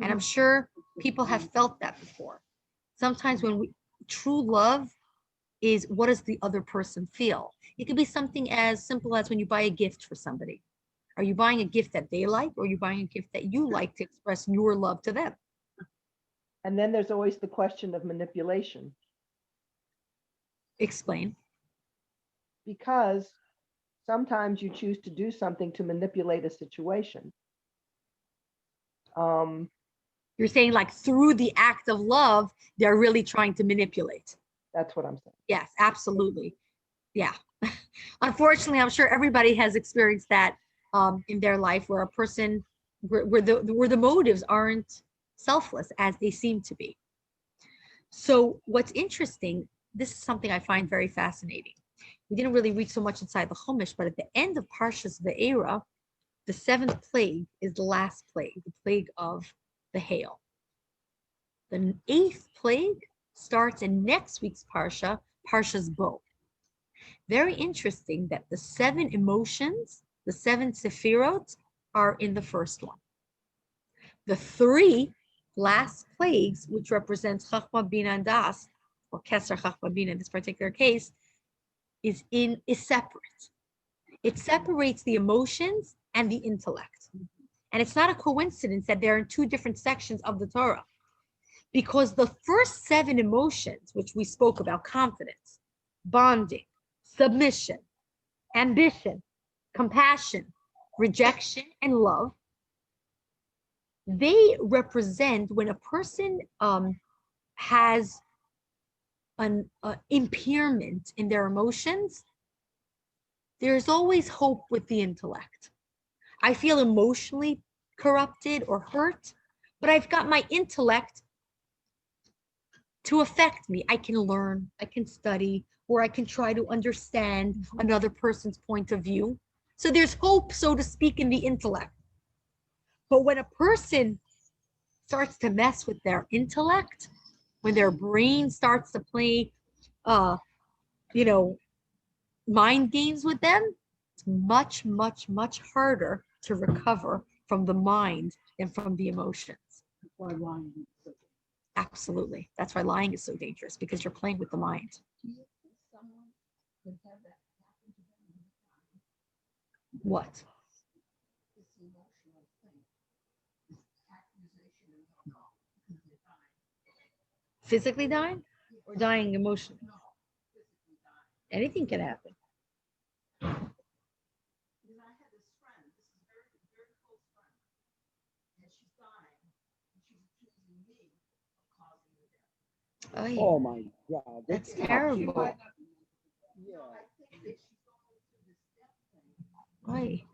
And I'm sure people have felt that before. Sometimes true love is what does the other person feel? It could be something as simple as when you buy a gift for somebody. Are you buying a gift that they like, or are you buying a gift that you like to express your love to them? And then there's always the question of manipulation. Explain. Because sometimes you choose to do something to manipulate a situation. You're saying like through the act of love, they're really trying to manipulate. That's what I'm saying. Yes, absolutely. Yeah. Unfortunately, I'm sure everybody has experienced that in their life where a person, where the motives aren't selfless as they seem to be. So what's interesting, this is something I find very fascinating. We didn't really read so much inside the Chumash, but at the end of Parshat Voeirah, the 7th plague is the last plague, the plague of the hail. The 8th plague starts in next week's Parsha, Parsha's Bo. Very interesting that the 7 emotions, the 7 Sefirot, are in the first one. The 3 last plagues, which represents Chachma, Bina, and Das, or Keser Chachma, Bina in this particular case, is separate. It separates the emotions and the intellect. And it's not a coincidence that they're in 2 different sections of the Torah, because the first 7 emotions, which we spoke about, confidence, bonding, submission, ambition, compassion, rejection, and love, they represent when a person has an impairment in their emotions. There's always hope with the intellect. I feel emotionally corrupted or hurt, but I've got my intellect to affect me. I can learn, I can study, or I can try to understand another person's point of view. So there's hope, so to speak, in the intellect. But when a person starts to mess with their intellect, when their brain starts to play, mind games with them, it's much, much, much harder to recover from the mind than from the emotions. Absolutely. That's why lying is so dangerous, because you're playing with the mind. What? Physically dying or dying emotionally? Anything can happen. Oh my God. That's terrible. Yeah. Oy.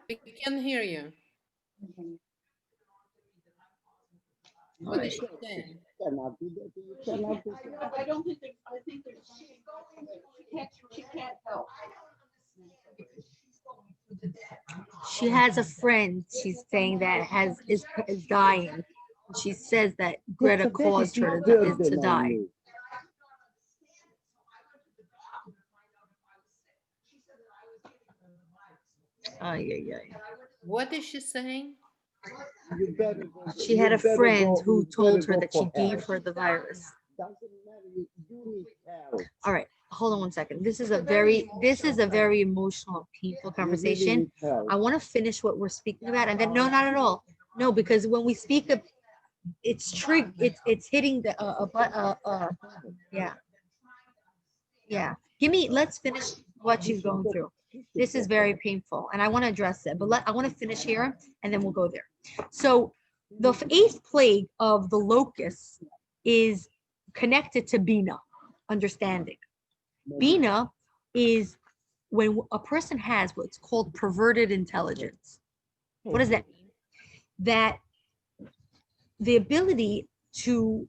We can hear you. What is she saying? Cannot do that. You cannot do that. I don't think I think that she's going through, she can't help. She has a friend, she's saying, that is dying. She says that Greta caused her to die. What is she saying? She had a friend who told her that she gave her the virus. All right, hold on one second. This is a very emotional, painful conversation. I want to finish what we're speaking about, and then no, not at all. No, because when we speak of, it's hitting the yeah. Let's finish what she's going through. This is very painful, and I want to address it, but I want to finish here, and then we'll go there. So the 8th plague of the locusts is connected to Bina, understanding. Bina is when a person has what's called perverted intelligence. What does that mean? That the ability to,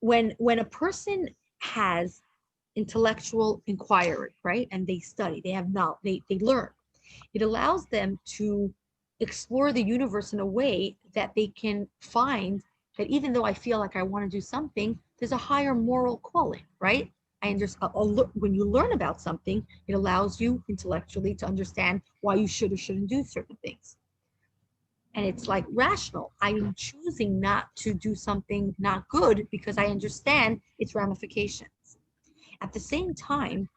when a person has intellectual inquiry, right? And they study, they have knowledge, they learn. It allows them to explore the universe in a way that they can find that even though I feel like I want to do something, there's a higher moral calling, right? I understand when you learn about something, it allows you intellectually to understand why you should or shouldn't do certain things. And it's like rational. I'm choosing not to do something not good because I understand its ramifications. At the same time,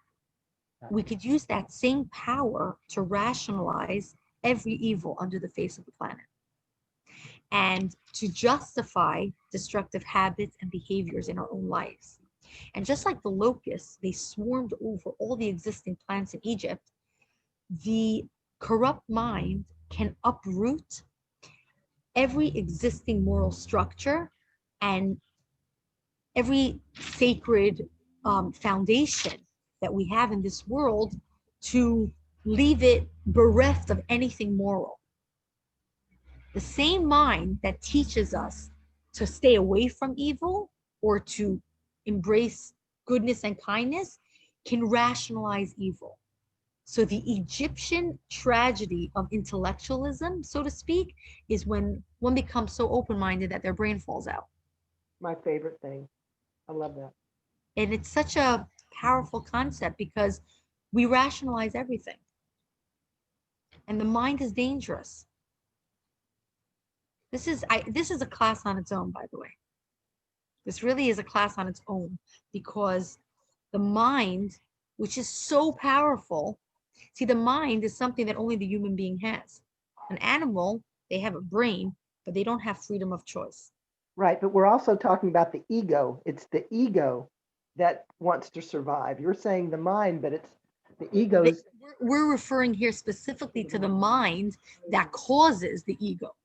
we could use that same power to rationalize every evil under the face of the planet and to justify destructive habits and behaviors in our own lives. And just like the locusts, they swarmed over all the existing plants in Egypt, the corrupt mind can uproot every existing moral structure and every sacred foundation that we have in this world to leave it bereft of anything moral. The same mind that teaches us to stay away from evil or to embrace goodness and kindness can rationalize evil. So the Egyptian tragedy of intellectualism, so to speak, is when one becomes so open-minded that their brain falls out. My favorite thing. I love that. And it's such a powerful concept because we rationalize everything. And the mind is dangerous. This is a class on its own, by the way. This really is a class on its own because the mind, which is so powerful, see, the mind is something that only the human being has. An animal, they have a brain, but they don't have freedom of choice. Right, but we're also talking about the ego. It's the ego that wants to survive. You're saying the mind, but it's the ego's. We're referring here specifically to the mind that causes the ego.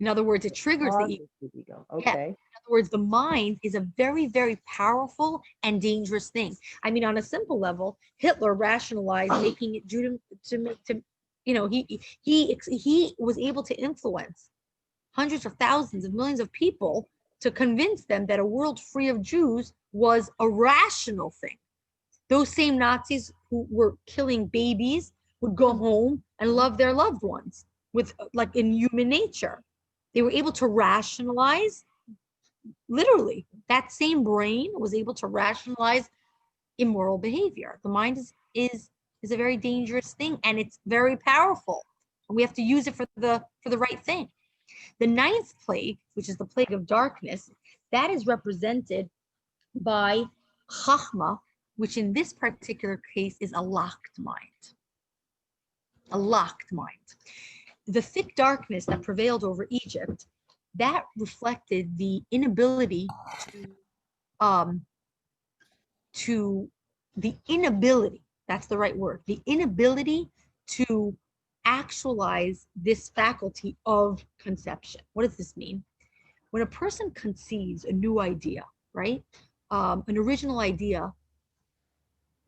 In other words, it triggers the ego. Okay. Yeah. In other words, the mind is a very, very powerful and dangerous thing. I mean, on a simple level, Hitler rationalized making it Judah to you know, he was able to influence hundreds of thousands of millions of people to convince them that a world free of Jews was a rational thing. Those same Nazis who were killing babies would go home and love their loved ones with, like, in human nature. They were able to rationalize, literally, that same brain was able to rationalize immoral behavior. The mind is a very dangerous thing, and it's very powerful. And we have to use it for the right thing. The ninth plague, which is the plague of darkness, that is represented by Chachma, which in this particular case is a locked mind. A locked mind. The thick darkness that prevailed over Egypt, that reflected the inability that's the right word, the inability to actualize this faculty of conception. What does this mean? When a person conceives a new idea, right? An original idea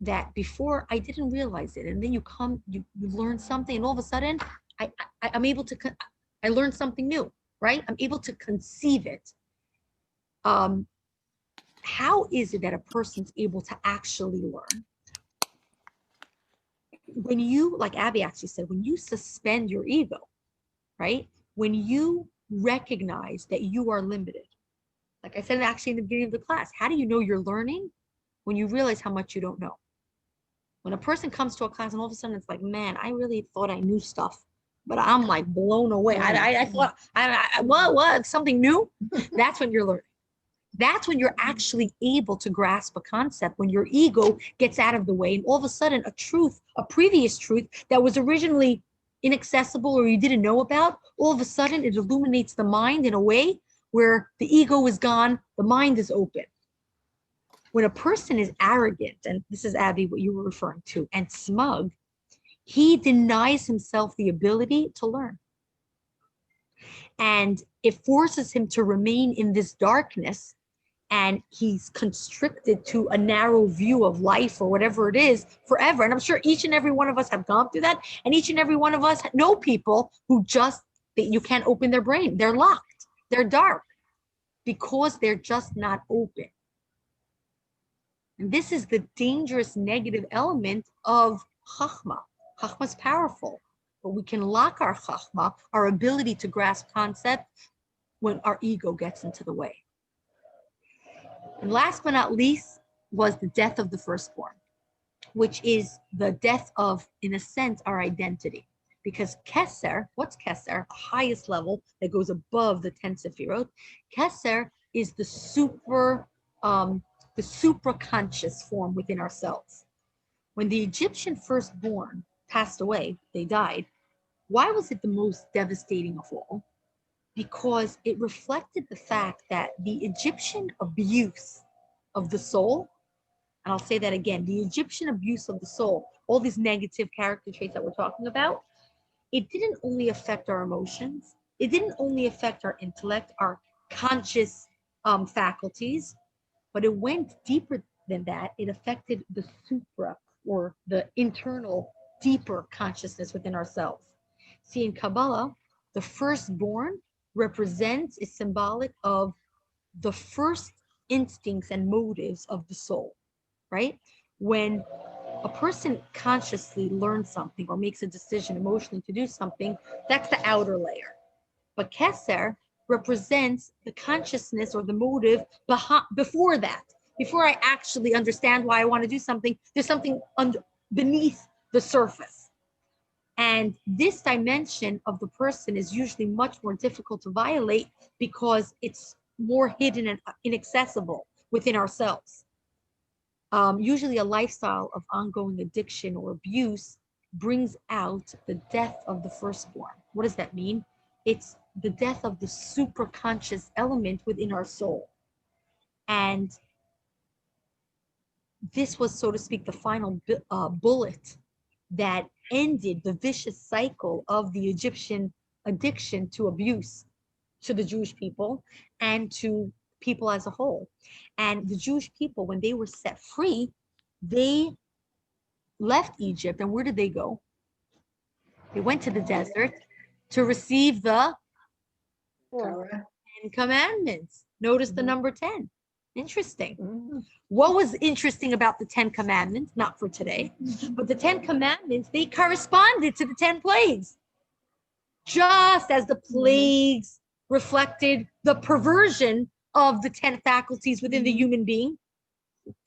that before I didn't realize it, and then you learn something, and all of a sudden I'm able to, I learned something new, right? I'm able to conceive it. How is it that a person's able to actually learn? When you, like Abby actually said, when you suspend your ego, right? When you recognize that you are limited. Like I said actually in the beginning of the class, how do you know you're learning? When you realize how much you don't know. When a person comes to a class and all of a sudden it's like, man, I really thought I knew stuff, but I'm like blown away. I thought, what, something new? That's when you're learning. That's when you're actually able to grasp a concept, when your ego gets out of the way and all of a sudden a previous truth that was originally inaccessible or you didn't know about, all of a sudden it illuminates the mind in a way where the ego is gone, the mind is open. When a person is arrogant, and this is, Abby, what you were referring to, and smug, he denies himself the ability to learn. And it forces him to remain in this darkness, and he's constricted to a narrow view of life or whatever it is forever. And I'm sure each and every one of us have gone through that. And each and every one of us know people who you can't open their brain. They're locked. They're dark because they're just not open. And this is the dangerous negative element of Chachma. Chachma is powerful, but we can lock our Chachma, our ability to grasp concept, when our ego gets into the way. And last but not least was the death of the firstborn, which is the death of, in a sense, our identity. Because Keser, what's Keser? The highest level that goes above the 10 Sefirot. Keser is the supraconscious form within ourselves. When the Egyptian firstborn passed away, they died. Why was it the most devastating of all? Because it reflected the fact that the Egyptian abuse of the soul, and I'll say that again, the Egyptian abuse of the soul, all these negative character traits that we're talking about, it didn't only affect our emotions, it didn't only affect our intellect, our conscious faculties, but it went deeper than that. It affected the supra, or the internal, deeper consciousness within ourselves. See, in Kabbalah, the firstborn is symbolic of the first instincts and motives of the soul, right? When a person consciously learns something or makes a decision emotionally to do something, that's the outer layer. But Keser represents the consciousness or the motive before that. Before I actually understand why I want to do something, there's something beneath the surface. And this dimension of the person is usually much more difficult to violate because it's more hidden and inaccessible within ourselves. Usually a lifestyle of ongoing addiction or abuse brings out the death of the firstborn. What does that mean? It's the death of the superconscious element within our soul. And this was, so to speak, the final bullet that ended the vicious cycle of the Egyptian addiction to abuse to the Jewish people and to people as a whole. And the Jewish people, when they were set free, they left Egypt. And where did they go? They went to the desert to receive the Torah. 10 Commandments. Notice the number 10. Interesting. What was interesting about the 10 Commandments? Not for today, but the 10 Commandments, they corresponded to the 10 plagues. Just as the plagues reflected the perversion of the 10 faculties within the human being,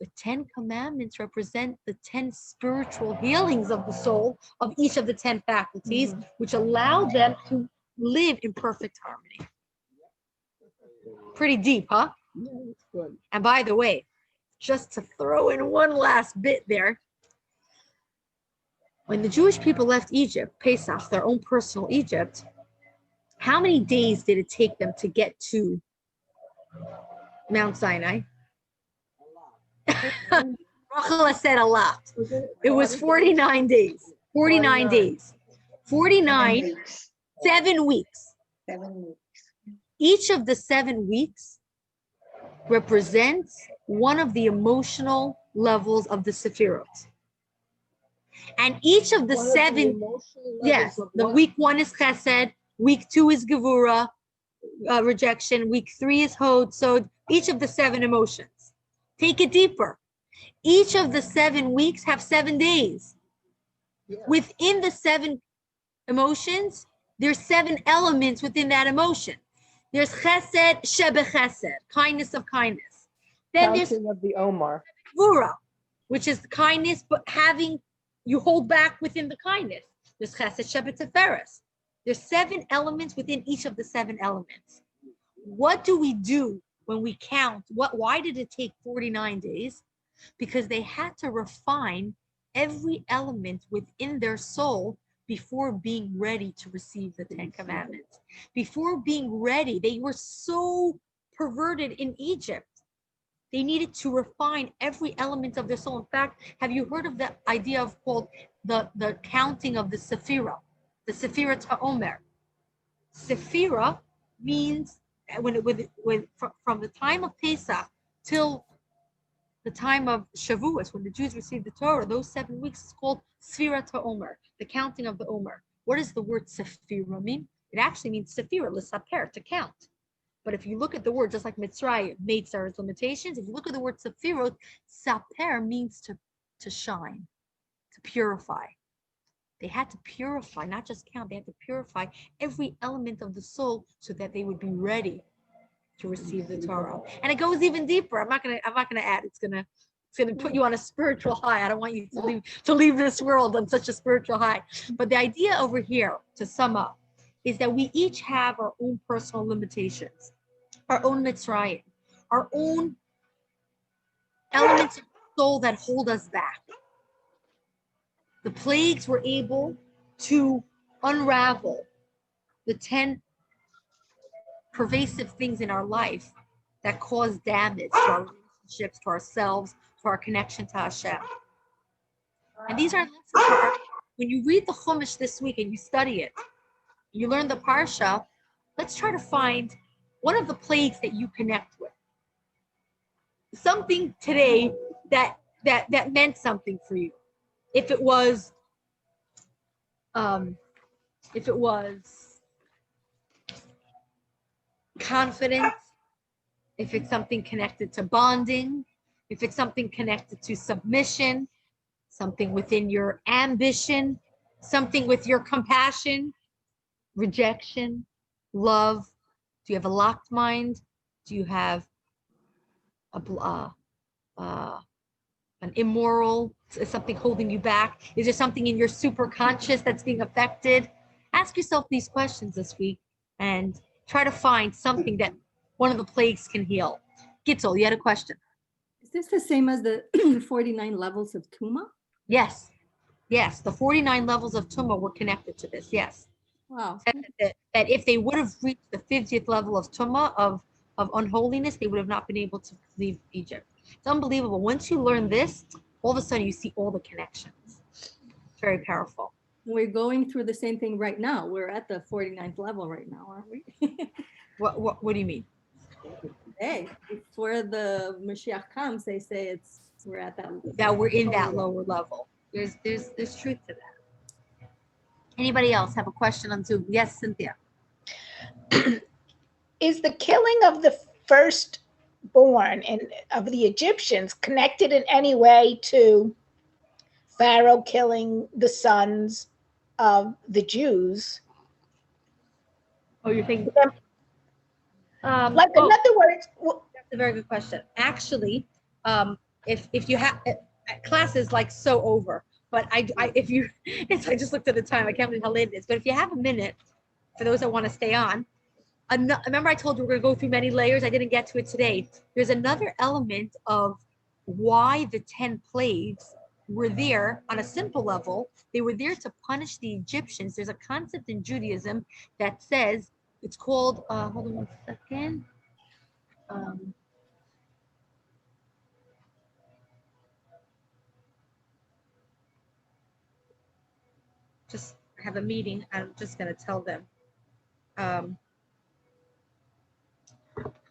the 10 Commandments represent the 10 spiritual healings of the soul of each of the 10 faculties, which allow them to live in perfect harmony. Pretty deep, huh? Yeah, it's good. And by the way, just to throw in one last bit there, when the Jewish people left Egypt, Pesach, their own personal Egypt, how many days did it take them to get to Mount Sinai? Rachel said a lot. It was 49 days. 49 days. 49, 7 weeks. 7 weeks. Each of the 7 weeks represents one of the emotional levels of the Sephirot. And each of the 7, yes, the week 1 is Chesed, week 2 is Gevura, rejection, week 3 is Hod, so each of the 7 emotions. Take it deeper. Each of the 7 weeks have 7 days. Within the 7 emotions, there's 7 elements within that emotion. There's Chesed, Shebe Chesed, kindness of kindness. Then there's Counting of the Omar. Voeirah, which is kindness, but having you hold back within the kindness. There's Chesed, Shebe Tiferes. There's 7 elements within each of the 7 elements. What do we do when we count? Why did it take 49 days? Because they had to refine every element within their soul before being ready to receive the 10 Commandments. Before being ready, they were so perverted in Egypt. They needed to refine every element of their soul. In fact, have you heard of the idea of called the counting of the Sephirah, the Sephirah Ta'omer? Sephirah means from the time of Pesach till the time of Shavuos, when the Jews received the Torah, those 7 weeks is called Sphira Ta'omer, the counting of the Omer. What does the word Sephirah mean? It actually means Sephirah, l'saper, to count. But if you look at the word, just like Mitzrayim, Meitzar's limitations, if you look at the word Sephirot, saper means to shine, to purify. They had to purify, not just count, they had to purify every element of the soul so that they would be ready to receive the Torah. And it goes even deeper. I'm not gonna add. It's gonna put you on a spiritual high. I don't want you to leave this world on such a spiritual high. But the idea over here, to sum up, is that we each have our own personal limitations, our own Mitzrayim, our own elements of the soul that hold us back. The plagues were able to unravel the 10 pervasive things in our life that cause damage to our relationships, to ourselves, to our connection to Hashem. And these are lessons. When you read the Chumash this week and you study it, you learn the Parsha, let's try to find one of the plagues that you connect with. Something today that meant something for you. If it was confidence, if it's something connected to bonding, if it's something connected to submission, something within your ambition, something with your compassion, rejection, love. Do you have a locked mind? Do you have an immoral, is something holding you back? Is there something in your superconscious that's being affected? Ask yourself these questions this week and try to find something that one of the plagues can heal. Gitzel, you had a question. Is this the same as the 49 levels of Tuma? Yes. Yes, the 49 levels of Tumah were connected to this. Yes. Wow. That if they would have reached the 50th level of Tumah, of unholiness, they would have not been able to leave Egypt. It's unbelievable. Once you learn this, all of a sudden you see all the connections. It's very powerful. We're going through the same thing right now. We're at the 49th level right now, aren't we? What do you mean? Hey, before the Mashiach comes, they say we're at that we're in that lower level. There's truth to that. Anybody else have a question on Zoom? Yes, Cynthia. Is the killing of the firstborn of the Egyptians connected in any way to Pharaoh killing the sons of the Jews? Oh, you're thinking. In other words, that's a very good question. Actually, if you have class is like so over, but I just looked at the time. I can't believe how late it is. But if you have a minute, for those that want to stay on, remember I told you we're going to go through many layers. I didn't get to it today. There's another element of why the 10 plagues were there on a simple level. They were there to punish the Egyptians. There's a concept in Judaism that says, it's called, hold on one second. Just have a meeting. I'm just going to tell them that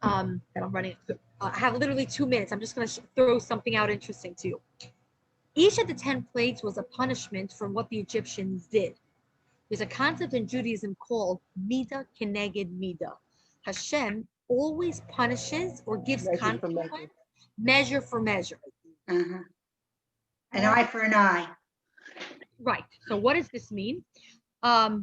I'm running. I have literally 2 minutes. I'm just going to throw something out interesting to you. Each of the 10 plagues was a punishment for what the Egyptians did. There's a concept in Judaism called midah keneged midah. Hashem always punishes or gives consequence, measure for measure. An eye for an eye. Right. So what does this mean? I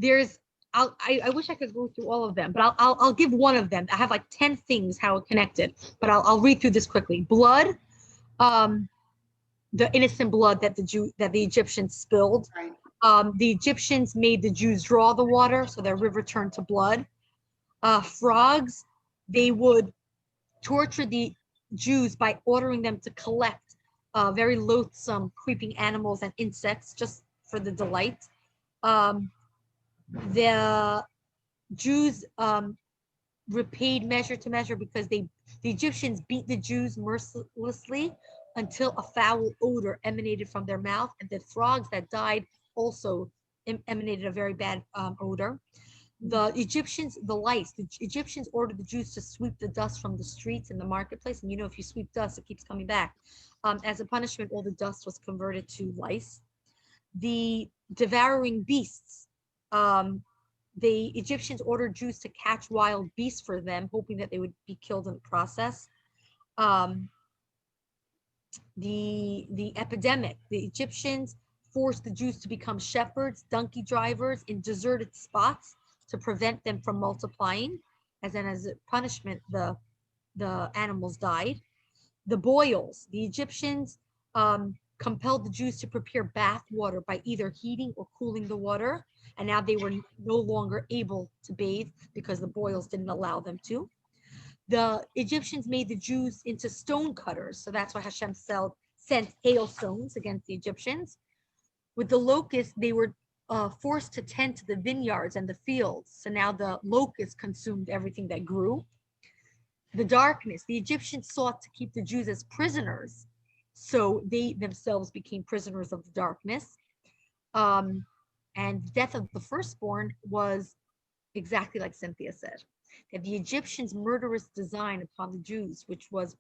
wish I could go through all of them, but I'll give one of them. I have like 10 things how it connected, but I'll read through this quickly. Blood, the innocent blood that the Egyptians spilled. Right. The Egyptians made the Jews draw the water, so their river turned to blood. Frogs, they would torture the Jews by ordering them to collect very loathsome creeping animals and insects just for the delight. The Jews repaid measure to measure because the Egyptians beat the Jews mercilessly until a foul odor emanated from their mouth, and the frogs that died also emanated a very bad odor. The Egyptians ordered the Jews to sweep the dust from the streets and the marketplace. And if you sweep dust, it keeps coming back. As a punishment, all the dust was converted to lice. The devouring beasts, the Egyptians ordered Jews to catch wild beasts for them, hoping that they would be killed in the process. The epidemic, the Egyptians forced the Jews to become shepherds, donkey drivers in deserted spots to prevent them from multiplying. As a punishment, the animals died. The boils, the Egyptians compelled the Jews to prepare bath water by either heating or cooling the water. And now they were no longer able to bathe because the boils didn't allow them to. The Egyptians made the Jews into stone cutters. So that's why Hashem sent hailstones against the Egyptians. With the locusts, they were forced to tend to the vineyards and the fields. So now the locusts consumed everything that grew. The darkness, the Egyptians sought to keep the Jews as prisoners. So they themselves became prisoners of the darkness. And the death of the firstborn was exactly like Cynthia said, that the Egyptians' murderous design upon the Jews, which was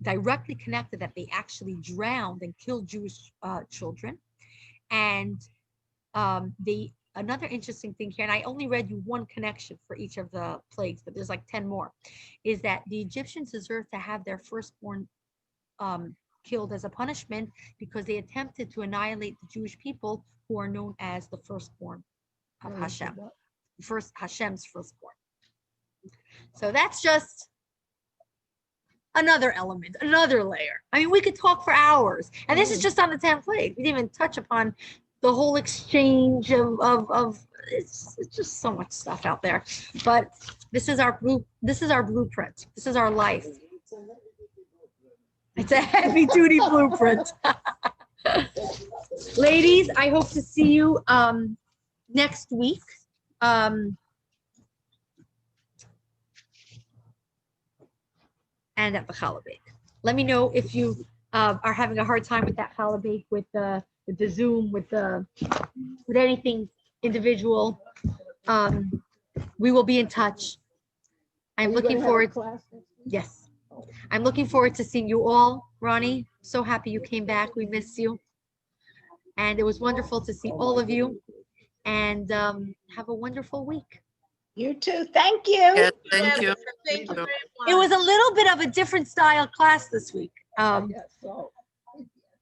directly connected, that they actually drowned and killed Jewish children. And they another interesting thing here, and I only read you one connection for each of the plagues, but there's like 10 more, is that the Egyptians deserve to have their firstborn killed as a punishment because they attempted to annihilate the Jewish people who are known as the firstborn of Hashem, Hashem's firstborn. So that's just another element, another layer. I mean, we could talk for hours, and this is just on the 10 plagues. We didn't even touch upon the whole exchange of it's just so much stuff out there. But this is our blueprint. This is our life. It's a heavy duty blueprint. Ladies, I hope to see you next week. And at the challah bake. Let me know if you are having a hard time with that challah bake, with the Zoom, with anything individual. We will be in touch. I'm looking forward. Yes. I'm looking forward to seeing you all. Ronnie, so happy you came back. We missed you. And it was wonderful to see all of you. And have a wonderful week. You too. Thank you. Yeah, thank you. Thank you very much. It was a little bit of a different style class this week.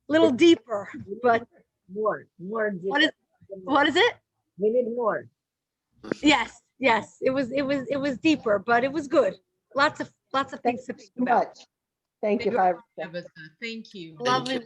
Little deeper, but More. what is it? We need more. Yes. It was deeper, but it was good. Lots of things to think about. Thank you. Tabitha. Thank you. Lovely.